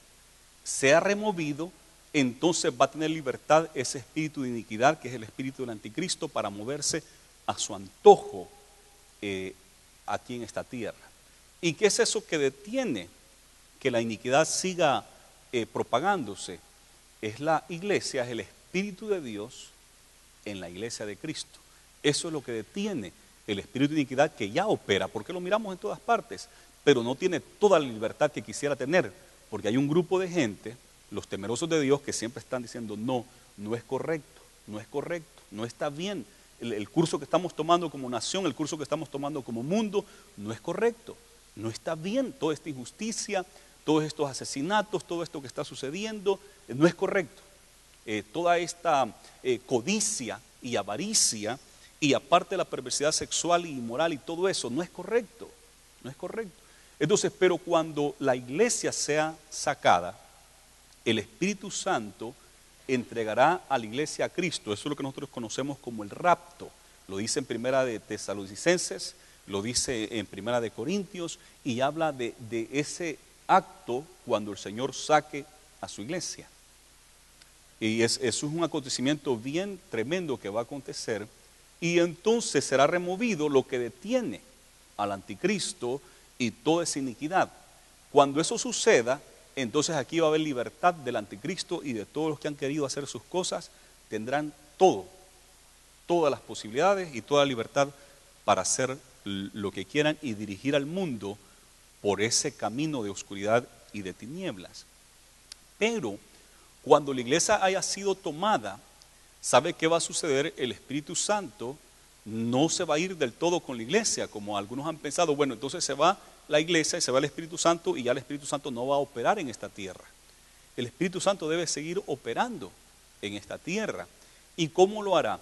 sea removido, entonces va a tener libertad ese espíritu de iniquidad, que es el espíritu del anticristo, para moverse a su antojo aquí en esta tierra. ¿Y qué es eso que detiene que la iniquidad siga propagándose? Es la iglesia, es el Espíritu de Dios en la iglesia de Cristo. Eso es lo que detiene el espíritu de iniquidad que ya opera, porque lo miramos en todas partes, pero no tiene toda la libertad que quisiera tener, porque hay un grupo de gente, los temerosos de Dios, que siempre están diciendo no, no es correcto, no es correcto, no está bien. El curso que estamos tomando como nación, el curso que estamos tomando como mundo, no es correcto, no está bien. Toda esta injusticia, todos estos asesinatos, todo esto que está sucediendo, no es correcto. Toda esta codicia y avaricia, y aparte la perversidad sexual y inmoral y todo eso, no es correcto, no es correcto. Entonces, pero cuando la iglesia sea sacada, el Espíritu Santo entregará a la iglesia a Cristo. Eso es lo que nosotros conocemos como el rapto. Lo dice en primera de Tesalonicenses, lo dice en Primera de Corintios, y habla de ese acto cuando el Señor saque a su iglesia. Y eso es un acontecimiento bien tremendo que va a acontecer, y entonces será removido lo que detiene al anticristo y toda esa iniquidad. Cuando eso suceda, entonces aquí va a haber libertad del anticristo, y de todos los que han querido hacer sus cosas tendrán todas las posibilidades y toda la libertad para hacer lo que quieran y dirigir al mundo por ese camino de oscuridad y de tinieblas. Pero cuando la iglesia haya sido tomada, ¿sabe qué va a suceder? El Espíritu Santo no se va a ir del todo con la iglesia, como algunos han pensado. Bueno, entonces se va la iglesia y se va el Espíritu Santo, y ya el Espíritu Santo no va a operar en esta tierra. El Espíritu Santo debe seguir operando en esta tierra. ¿Y cómo lo hará?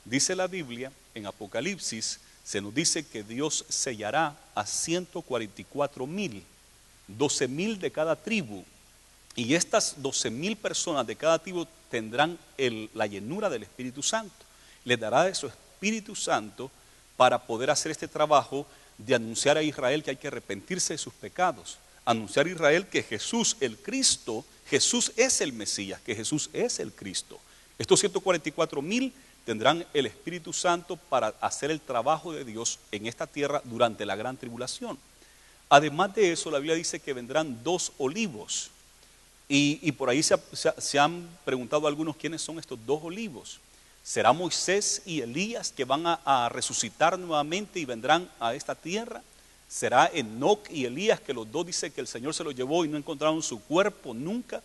Dice la Biblia en Apocalipsis, se nos dice que Dios sellará a 144,000, 12,000 de cada tribu. Y estas 12,000 personas de cada tribu tendrán la llenura del Espíritu Santo. Les dará de su Espíritu Santo para poder hacer este trabajo de anunciar a Israel que hay que arrepentirse de sus pecados. Anunciar a Israel que Jesús, el Cristo, Jesús es el Mesías, que Jesús es el Cristo. Estos 144,000 tendrán el Espíritu Santo para hacer el trabajo de Dios en esta tierra durante la gran tribulación. Además de eso, la Biblia dice que vendrán 2 olivos. Y por ahí se han preguntado algunos quiénes son estos 2 olivos. ¿Será Moisés y Elías que van a resucitar nuevamente y vendrán a esta tierra? ¿Será Enoc y Elías, que los dos dice que el Señor se los llevó y no encontraron su cuerpo nunca?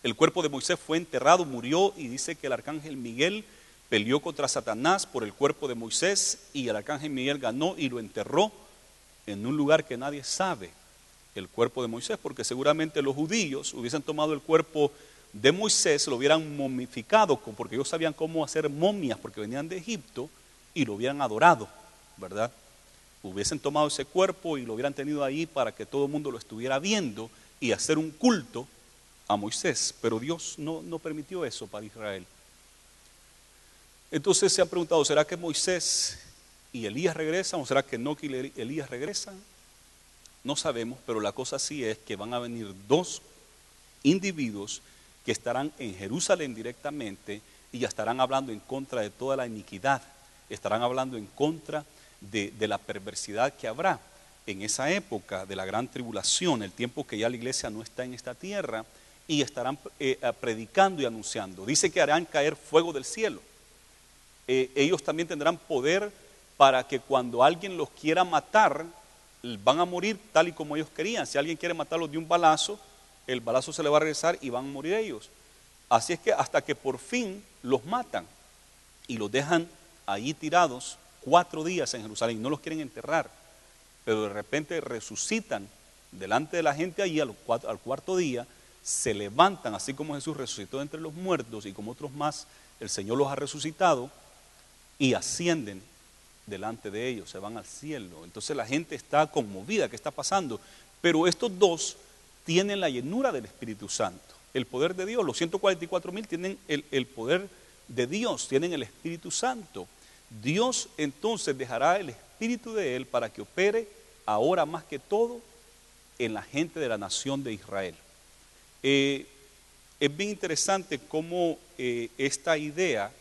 El cuerpo de Moisés fue enterrado, murió, y dice que el arcángel Miguel peleó contra Satanás por el cuerpo de Moisés, y el arcángel Miguel ganó y lo enterró en un lugar que nadie sabe, el cuerpo de Moisés, porque seguramente los judíos hubiesen tomado el cuerpo de Moisés, lo hubieran momificado, porque ellos sabían cómo hacer momias, porque venían de Egipto, y lo hubieran adorado, ¿verdad? Hubiesen tomado ese cuerpo y lo hubieran tenido ahí para que todo el mundo lo estuviera viendo y hacer un culto a Moisés, pero Dios no permitió eso para Israel. Entonces se han preguntado, ¿será que Moisés y Elías regresan, o será que Enoc y Elías regresan? No sabemos, pero la cosa sí es que van a venir 2 individuos que estarán en Jerusalén directamente, y ya estarán hablando en contra de toda la iniquidad, estarán hablando en contra de la perversidad que habrá en esa época de la gran tribulación, el tiempo que ya la iglesia no está en esta tierra, y estarán predicando y anunciando. Dice que harán caer fuego del cielo. Ellos también tendrán poder para que cuando alguien los quiera matar, van a morir tal y como ellos querían. Si alguien quiere matarlos de un balazo, el balazo se le va a regresar y van a morir ellos. Así es que hasta que por fin los matan y los dejan ahí tirados 4 días en Jerusalén, no los quieren enterrar, pero de repente resucitan delante de la gente allí al 4.º día, se levantan, así como Jesús resucitó entre los muertos y como otros más, el Señor los ha resucitado, y ascienden delante de ellos, se van al cielo. Entonces la gente está conmovida, ¿qué está pasando? Pero estos 2 tienen la llenura del Espíritu Santo, el poder de Dios. Los 144,000 tienen el poder de Dios, tienen el Espíritu Santo. Dios entonces dejará el Espíritu de Él para que opere ahora más que todo en la gente de la nación de Israel. Es bien interesante cómo esta idea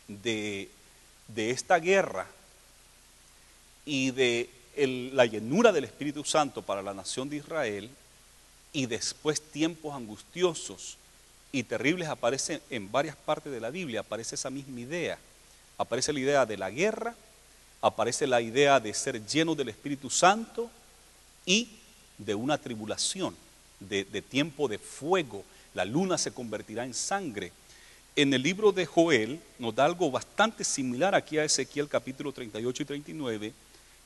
de esta guerra y de la llenura del Espíritu Santo para la nación de Israel, y después tiempos angustiosos y terribles, aparece en varias partes de la Biblia, aparece esa misma idea. Aparece la idea de la guerra, aparece la idea de ser lleno del Espíritu Santo y de una tribulación, de tiempo de fuego. La luna se convertirá en sangre. En el libro de Joel nos da algo bastante similar aquí a Ezequiel capítulo 38 y 39,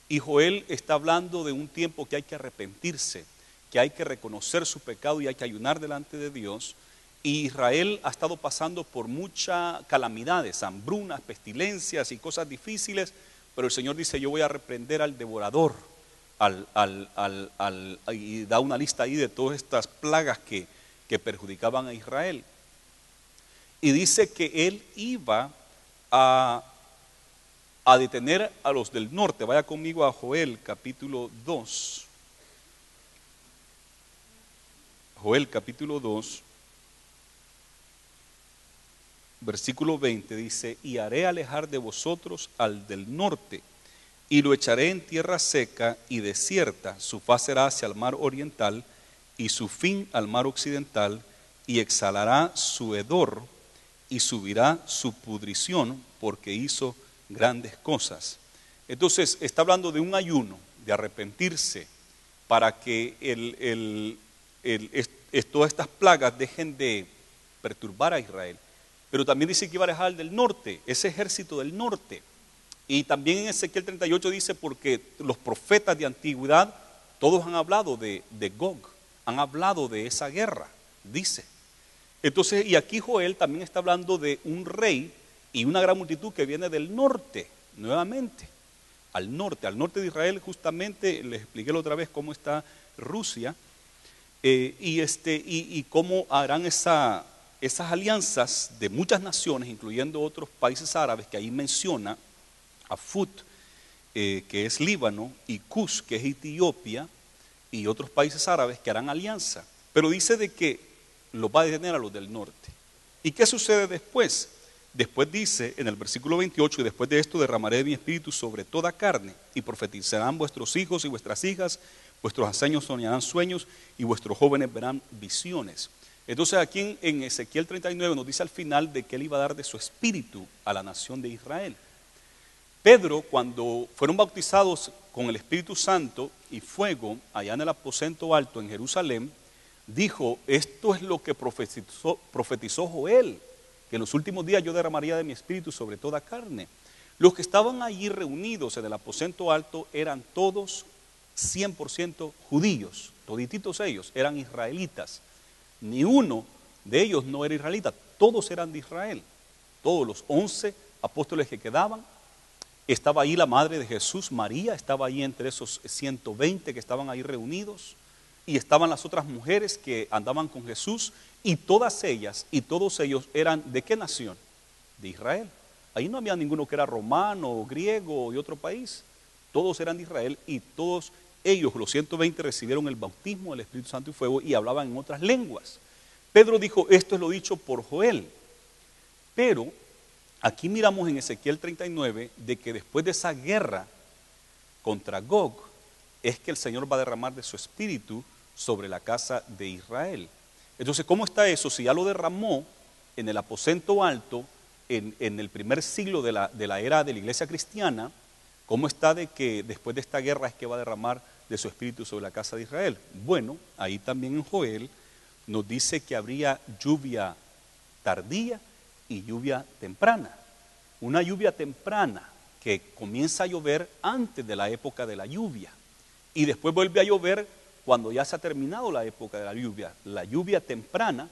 y Joel está hablando de un tiempo que hay que arrepentirse, que hay que reconocer su pecado y hay que ayunar delante de Dios. Y Israel ha estado pasando por muchas calamidades, hambrunas, pestilencias y cosas difíciles, pero el Señor dice, yo voy a reprender al devorador, y da una lista ahí de todas estas plagas que perjudicaban a Israel. Y dice que Él iba a a detener a los del norte. Vaya conmigo a Joel capítulo 2. Joel capítulo 2, versículo 20 dice: y haré alejar de vosotros al del norte, y lo echaré en tierra seca y desierta, su faz será hacia el mar oriental, y su fin al mar occidental, y exhalará su hedor, y subirá su pudrición, porque hizo grandes cosas. Entonces está hablando de un ayuno, de arrepentirse, para que todas estas plagas dejen de perturbar a Israel. Pero también dice que iba a alejar al del norte, ese ejército del norte. Y también en Ezequiel 38 dice, porque los profetas de antigüedad, todos han hablado de Gog, han hablado de esa guerra, dice. Entonces, y aquí Joel también está hablando de un rey y una gran multitud que viene del norte, nuevamente, al norte de Israel. Justamente les expliqué la otra vez cómo está Rusia, y cómo harán esas alianzas de muchas naciones, incluyendo otros países árabes que ahí menciona, a Fut, que es Líbano, y Cus, que es Etiopía, y otros países árabes que harán alianza. Pero dice de que los va a detener a los del norte. ¿Y qué sucede después? Después dice en el versículo 28, y después de esto derramaré mi espíritu sobre toda carne, y profetizarán vuestros hijos y vuestras hijas, vuestros ancianos soñarán sueños, y vuestros jóvenes verán visiones. Entonces aquí en Ezequiel 39 nos dice al final de que él iba a dar de su espíritu a la nación de Israel. Pedro, cuando fueron bautizados con el Espíritu Santo y fuego allá en el aposento alto en Jerusalén, dijo: esto es lo que profetizó Joel, que en los últimos días yo derramaría de mi espíritu sobre toda carne. Los que estaban allí reunidos en el aposento alto eran todos 100% judíos, todititos ellos eran israelitas. Ni uno de ellos no era israelita, todos eran de Israel. Todos los 11 apóstoles que quedaban. Estaba ahí la madre de Jesús, María, estaba ahí entre esos 120 que estaban ahí reunidos, y estaban las otras mujeres que andaban con Jesús, y todas ellas y todos ellos eran ¿de qué nación? De Israel. Ahí no había ninguno que era romano, griego o de otro país. Todos eran de Israel, y todos ellos, los 120, recibieron el bautismo del Espíritu Santo y fuego y hablaban en otras lenguas. Pedro dijo: esto es lo dicho por Joel. Pero aquí miramos en Ezequiel 39 de que después de esa guerra contra Gog es que el Señor va a derramar de su espíritu sobre la casa de Israel. Entonces, ¿cómo está eso? Si ya lo derramó en el aposento alto en el primer siglo de la era de la iglesia cristiana, ¿cómo está de que después de esta guerra es que va a derramar de su espíritu sobre la casa de Israel? Bueno, ahí también en Joel nos dice que habría lluvia tardía y lluvia temprana. Una lluvia temprana que comienza a llover antes de la época de la lluvia, y después vuelve a llover cuando ya se ha terminado la época de la lluvia temprana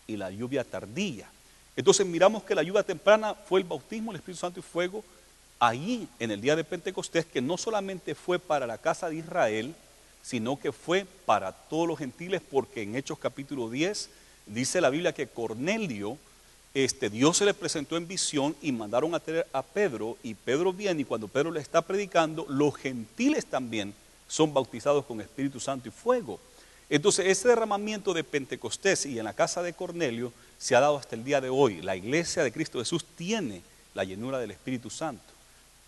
y la lluvia tardía. Entonces miramos que la lluvia temprana fue el bautismo del Espíritu Santo y fuego ahí en el día de Pentecostés, que no solamente fue para la casa de Israel, sino que fue para todos los gentiles, porque en Hechos capítulo 10 dice la Biblia que Cornelio, Dios se le presentó en visión y mandaron a traer a Pedro, y Pedro viene, y cuando Pedro le está predicando, los gentiles también son bautizados con Espíritu Santo y fuego. Entonces ese derramamiento de Pentecostés y en la casa de Cornelio se ha dado hasta el día de hoy. La iglesia de Cristo Jesús tiene la llenura del Espíritu Santo,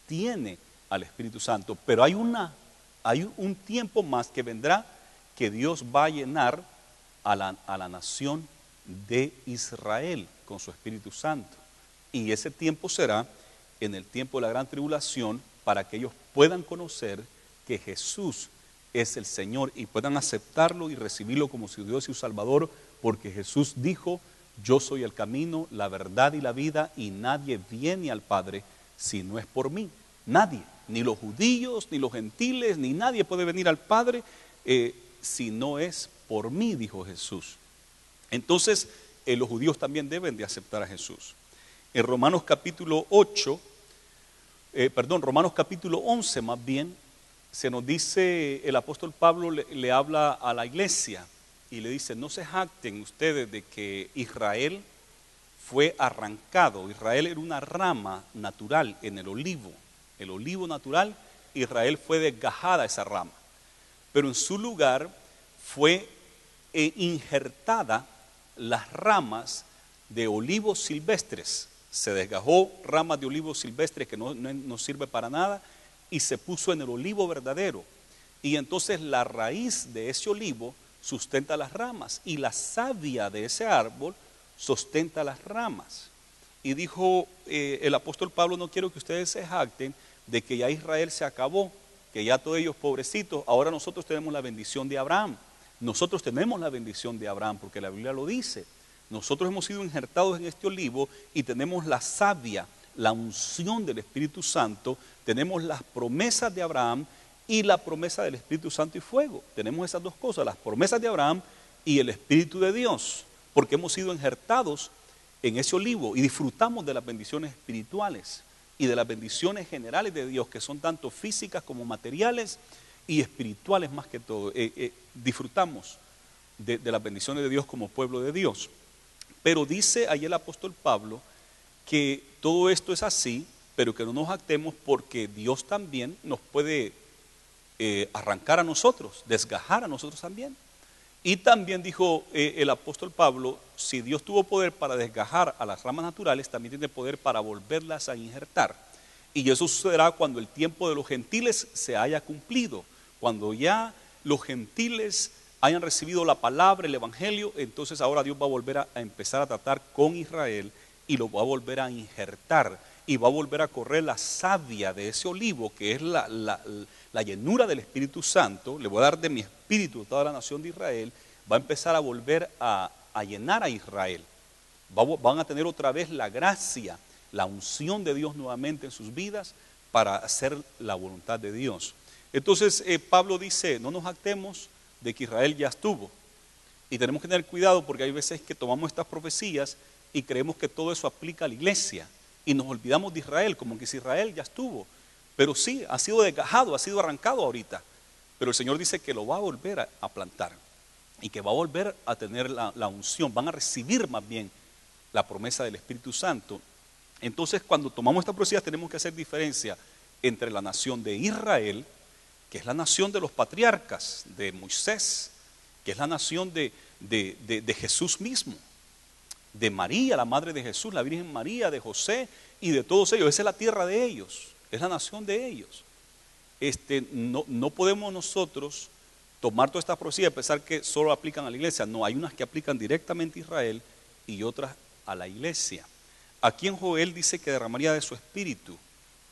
tiene al Espíritu Santo, pero hay un tiempo más que vendrá que Dios va a llenar a la nación de Israel con su Espíritu Santo, y ese tiempo será en el tiempo de la gran tribulación, para que ellos puedan conocer que Jesús es el Señor y puedan aceptarlo y recibirlo como su Dios y su Salvador, porque Jesús dijo: yo soy el camino, la verdad y la vida, y nadie viene al Padre si no es por mí. Nadie, ni los judíos, ni los gentiles, ni nadie puede venir al Padre si no es por mí, dijo Jesús. Entonces los judíos también deben de aceptar a Jesús. En Romanos capítulo 11 más bien, se nos dice, el apóstol Pablo le habla a la iglesia y le dice: no se jacten ustedes de que Israel fue arrancado. Israel era una rama natural en el olivo natural. Israel fue desgajada esa rama, pero en su lugar fue injertada las ramas de olivos silvestres. Se desgajó ramas de olivos silvestres que no sirve para nada y se puso en el olivo verdadero. Y entonces la raíz de ese olivo sustenta las ramas y la savia de ese árbol sustenta las ramas. Y dijo el apóstol Pablo: no quiero que ustedes se jacten de que ya Israel se acabó, que ya todos ellos pobrecitos, ahora nosotros tenemos la bendición de Abraham. Nosotros tenemos la bendición de Abraham porque la Biblia lo dice. Nosotros hemos sido injertados en este olivo y tenemos la savia, la unción del Espíritu Santo, tenemos las promesas de Abraham y la promesa del Espíritu Santo y fuego. Tenemos esas dos cosas, las promesas de Abraham y el Espíritu de Dios, porque hemos sido injertados en ese olivo y disfrutamos de las bendiciones espirituales y de las bendiciones generales de Dios, que son tanto físicas como materiales y espirituales más que todo. Disfrutamos de las bendiciones de Dios como pueblo de Dios. Pero dice ahí el apóstol Pablo que todo esto es así, pero que no nos jactemos porque Dios también nos puede arrancar a nosotros, desgajar a nosotros también. Y también dijo el apóstol Pablo: si Dios tuvo poder para desgajar a las ramas naturales, también tiene poder para volverlas a injertar. Y eso sucederá cuando el tiempo de los gentiles se haya cumplido. Cuando ya los gentiles hayan recibido la palabra, el evangelio, entonces ahora Dios va a volver a empezar a tratar con Israel y lo va a volver a injertar y va a volver a correr la savia de ese olivo, que es la llenura del Espíritu Santo. Le voy a dar de mi espíritu a toda la nación de Israel. Va a empezar a volver a llenar a Israel. Van a tener otra vez la gracia, la unción de Dios nuevamente en sus vidas para hacer la voluntad de Dios. Entonces Pablo dice: no nos jactemos de que Israel ya estuvo. Y tenemos que tener cuidado porque hay veces que tomamos estas profecías y creemos que todo eso aplica a la iglesia. Y nos olvidamos de Israel, como que si Israel ya estuvo. Pero sí, ha sido desgajado, ha sido arrancado ahorita. Pero el Señor dice que lo va a volver a plantar. Y que va a volver a tener la unción. Van a recibir más bien la promesa del Espíritu Santo. Entonces, cuando tomamos estas profecías tenemos que hacer diferencia entre la nación de Israel, que es la nación de los patriarcas, de Moisés, que es la nación de Jesús mismo, de María, la madre de Jesús, la Virgen María, de José y de todos ellos. Esa es la tierra de ellos, es la nación de ellos. No podemos nosotros tomar todas estas profecías y pensar que solo aplican a la iglesia. No, hay unas que aplican directamente a Israel y otras a la iglesia. Aquí en Joel dice que derramaría de su espíritu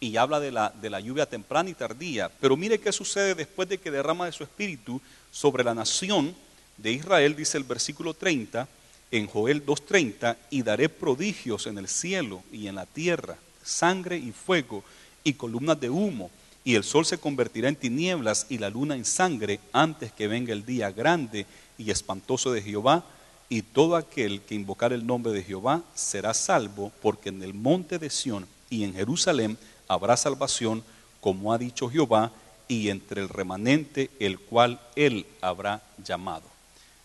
y habla de la lluvia temprana y tardía. Pero mire qué sucede después de que derrama de su espíritu sobre la nación de Israel. Dice el versículo 30 en Joel 2:30: y daré prodigios en el cielo y en la tierra, sangre y fuego y columnas de humo, y el sol se convertirá en tinieblas y la luna en sangre antes que venga el día grande y espantoso de Jehová, y todo aquel que invocar el nombre de Jehová será salvo, porque en el monte de Sión y en Jerusalén habrá salvación, como ha dicho Jehová, y entre el remanente el cual él habrá llamado.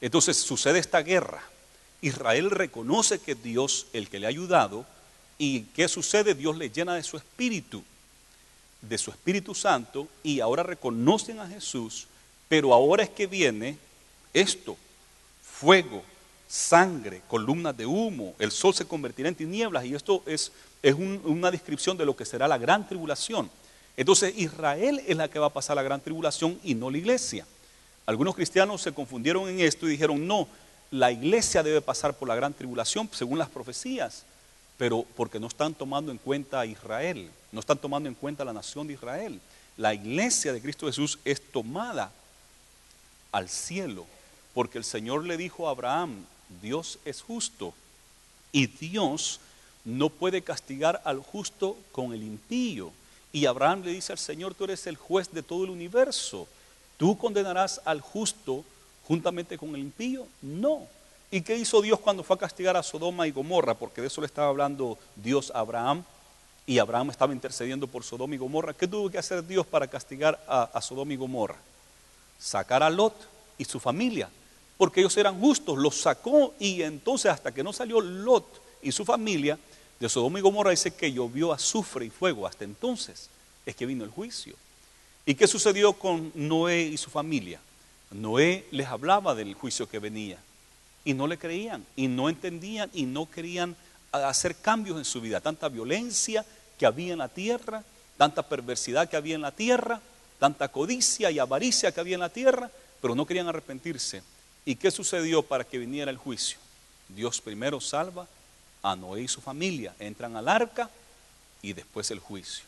Entonces sucede esta guerra. Israel reconoce que es Dios el que le ha ayudado. ¿Y qué sucede? Dios le llena de su Espíritu Santo, y ahora reconocen a Jesús. Pero ahora es que viene esto: fuego, sangre, columnas de humo, el sol se convertirá en tinieblas. Y esto es una descripción de lo que será la gran tribulación. Entonces Israel es la que va a pasar la gran tribulación y no la iglesia. Algunos cristianos se confundieron en esto y dijeron: no, la iglesia debe pasar por la gran tribulación según las profecías, pero porque no están tomando en cuenta a Israel, no están tomando en cuenta a la nación de Israel. La iglesia de Cristo Jesús es tomada al cielo, porque el Señor le dijo a Abraham: Dios es justo y Dios no puede castigar al justo con el impío. Y Abraham le dice al Señor: tú eres el juez de todo el universo, ¿tú condenarás al justo juntamente con el impío? No. ¿Y qué hizo Dios cuando fue a castigar a Sodoma y Gomorra? Porque de eso le estaba hablando Dios a Abraham, y Abraham estaba intercediendo por Sodoma y Gomorra. ¿Qué tuvo que hacer Dios para castigar a Sodoma y Gomorra? Sacar a Lot y su familia, porque ellos eran justos. Los sacó, y entonces hasta que no salió Lot y su familia, de Sodoma y Gomorra dice que llovió azufre y fuego. Hasta entonces es que vino el juicio. ¿Y qué sucedió con Noé y su familia? Noé les hablaba del juicio que venía y no le creían y no entendían y no querían hacer cambios en su vida. Tanta violencia que había en la tierra, tanta perversidad que había en la tierra, tanta codicia y avaricia que había en la tierra, pero no querían arrepentirse. ¿Y qué sucedió para que viniera el juicio? Dios primero salva a Noé y su familia, entran al arca y después el juicio.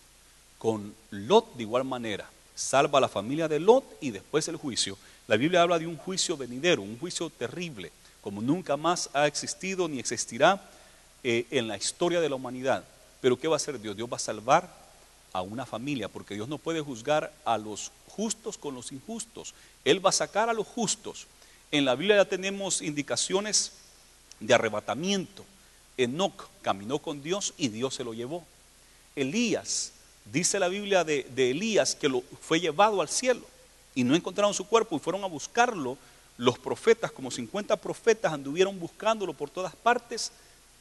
Con Lot de igual manera, salva a la familia de Lot y después el juicio. La Biblia habla de un juicio venidero, un juicio terrible, como nunca más ha existido ni existirá en la historia de la humanidad. Pero ¿qué va a hacer Dios? Dios va a salvar a una familia, porque Dios no puede juzgar a los justos con los injustos. Él va a sacar a los justos. En la Biblia ya tenemos indicaciones de arrebatamiento. Enoc caminó con Dios y Dios se lo llevó. Elías, dice la Biblia de Elías que fue llevado al cielo y no encontraron su cuerpo y fueron a buscarlo. Los profetas, como 50 profetas, anduvieron buscándolo por todas partes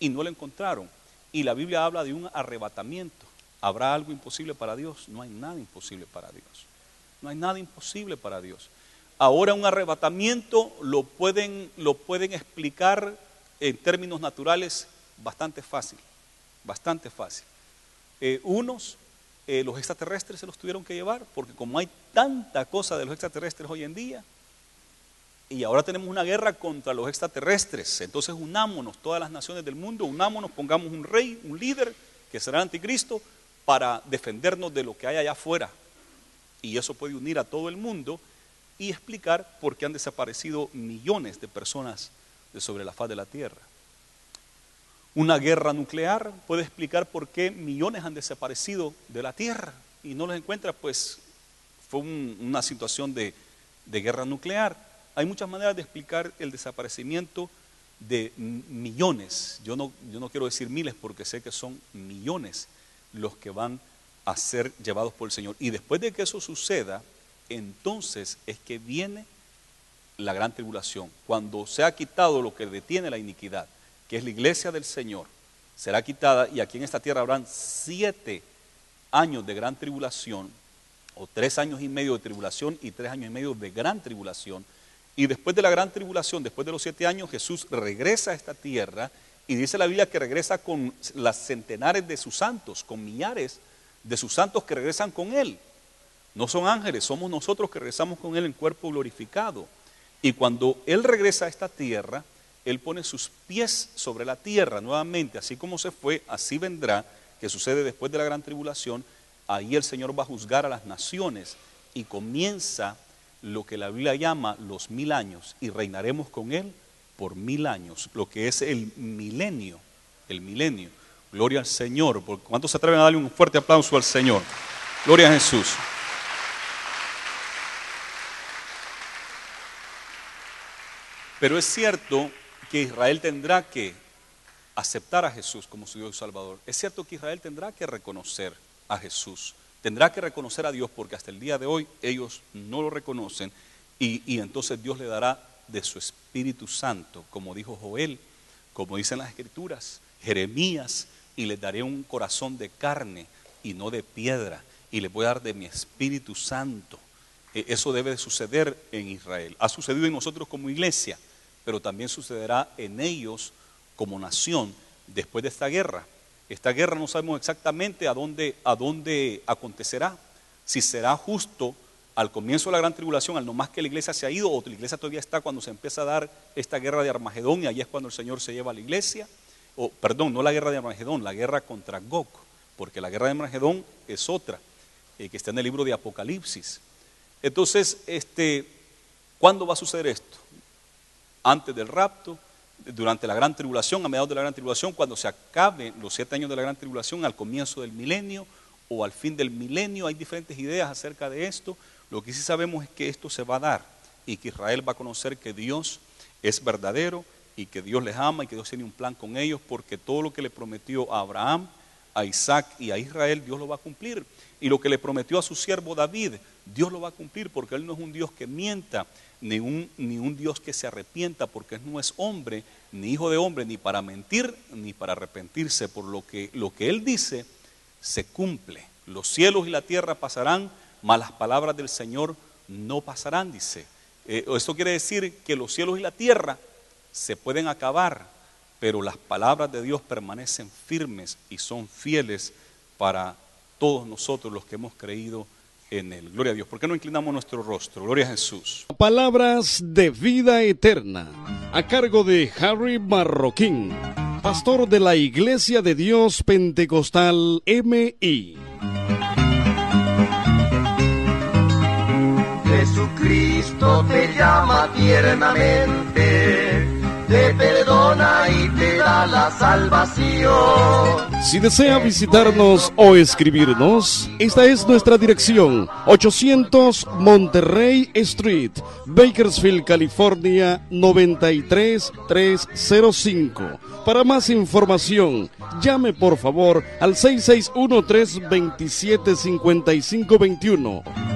y no lo encontraron. Y la Biblia habla de un arrebatamiento. ¿Habrá algo imposible para Dios? No hay nada imposible para Dios. No hay nada imposible para Dios. Ahora un arrebatamiento lo pueden explicar en términos naturales bastante fácil, bastante fácil. Los extraterrestres se los tuvieron que llevar, porque como hay tanta cosa de los extraterrestres hoy en día, y ahora tenemos una guerra contra los extraterrestres, entonces unámonos, todas las naciones del mundo, unámonos, pongamos un rey, un líder, que será el anticristo, para defendernos de lo que hay allá afuera. Y eso puede unir a todo el mundo y explicar por qué han desaparecido millones de personas de sobre la faz de la tierra. Una guerra nuclear puede explicar por qué millones han desaparecido de la tierra y no los encuentra, pues fue una situación de guerra nuclear. Hay muchas maneras de explicar el desaparecimiento de millones. Yo no quiero decir miles porque sé que son millones los que van a ser llevados por el Señor. Y después de que eso suceda, entonces es que viene la gran tribulación. Cuando se ha quitado lo que detiene la iniquidad, que es la iglesia del Señor, será quitada y aquí en esta tierra habrán 7 años de gran tribulación, o 3 años y medio de tribulación y 3 años y medio de gran tribulación. Y después de la gran tribulación, después de los 7 años, Jesús regresa a esta tierra y dice la Biblia que regresa con las centenares de sus santos, con millares de sus santos que regresan con Él. No son ángeles, somos nosotros que regresamos con Él en cuerpo glorificado. Y cuando Él regresa a esta tierra, Él pone sus pies sobre la tierra nuevamente, así como se fue, así vendrá, que sucede después de la gran tribulación. Ahí el Señor va a juzgar a las naciones y comienza lo que la Biblia llama los 1000 años y reinaremos con Él por 1000 años, lo que es el milenio, el milenio. Gloria al Señor. ¿Cuántos se atreven a darle un fuerte aplauso al Señor? Gloria a Jesús. Pero es cierto que Israel tendrá que aceptar a Jesús como su Dios y Salvador. Es cierto que Israel tendrá que reconocer a Jesús, tendrá que reconocer a Dios, porque hasta el día de hoy ellos no lo reconocen y entonces Dios le dará de su Espíritu Santo, como dijo Joel, como dicen las Escrituras, Jeremías, y les daré un corazón de carne y no de piedra, y les voy a dar de mi Espíritu Santo. Eso debe de suceder en Israel. Ha sucedido en nosotros como iglesia, pero también sucederá en ellos como nación después de esta guerra. Esta guerra no sabemos exactamente a dónde acontecerá, si será justo al comienzo de la gran tribulación, al no más que la iglesia se ha ido, o la iglesia todavía está cuando se empieza a dar esta guerra de Armagedón, y ahí es cuando el Señor se lleva a la iglesia, o perdón, no la guerra de Armagedón, la guerra contra Gog, porque la guerra de Armagedón es otra, que está en el libro de Apocalipsis. Entonces, ¿cuándo va a suceder esto? Antes del rapto, durante la gran tribulación, a mediados de la gran tribulación, cuando se acaben los 7 años de la gran tribulación, al comienzo del milenio o al fin del milenio. Hay diferentes ideas acerca de esto. Lo que sí sabemos es que esto se va a dar y que Israel va a conocer que Dios es verdadero y que Dios les ama y que Dios tiene un plan con ellos, porque todo lo que le prometió a Abraham a Isaac y a Israel, Dios lo va a cumplir. Y lo que le prometió a su siervo David, Dios lo va a cumplir, porque Él no es un Dios que mienta, ni un Dios que se arrepienta, porque Él no es hombre, ni hijo de hombre, ni para mentir, ni para arrepentirse. Por lo que Él dice, se cumple. Los cielos y la tierra pasarán, mas las palabras del Señor no pasarán, dice. Esto quiere decir que los cielos y la tierra se pueden acabar, pero las palabras de Dios permanecen firmes y son fieles para todos nosotros los que hemos creído en Él. Gloria a Dios. ¿Por qué no inclinamos nuestro rostro? Gloria a Jesús. Palabras de vida eterna, a cargo de Harry Marroquín, pastor de la Iglesia de Dios Pentecostal MI. Jesucristo te llama tiernamente, te perdona y te da la salvación. Si desea visitarnos o escribirnos, esta es nuestra dirección: 800 Monterrey Street, Bakersfield, California, 93305. Para más información, llame por favor al 661-327-5521.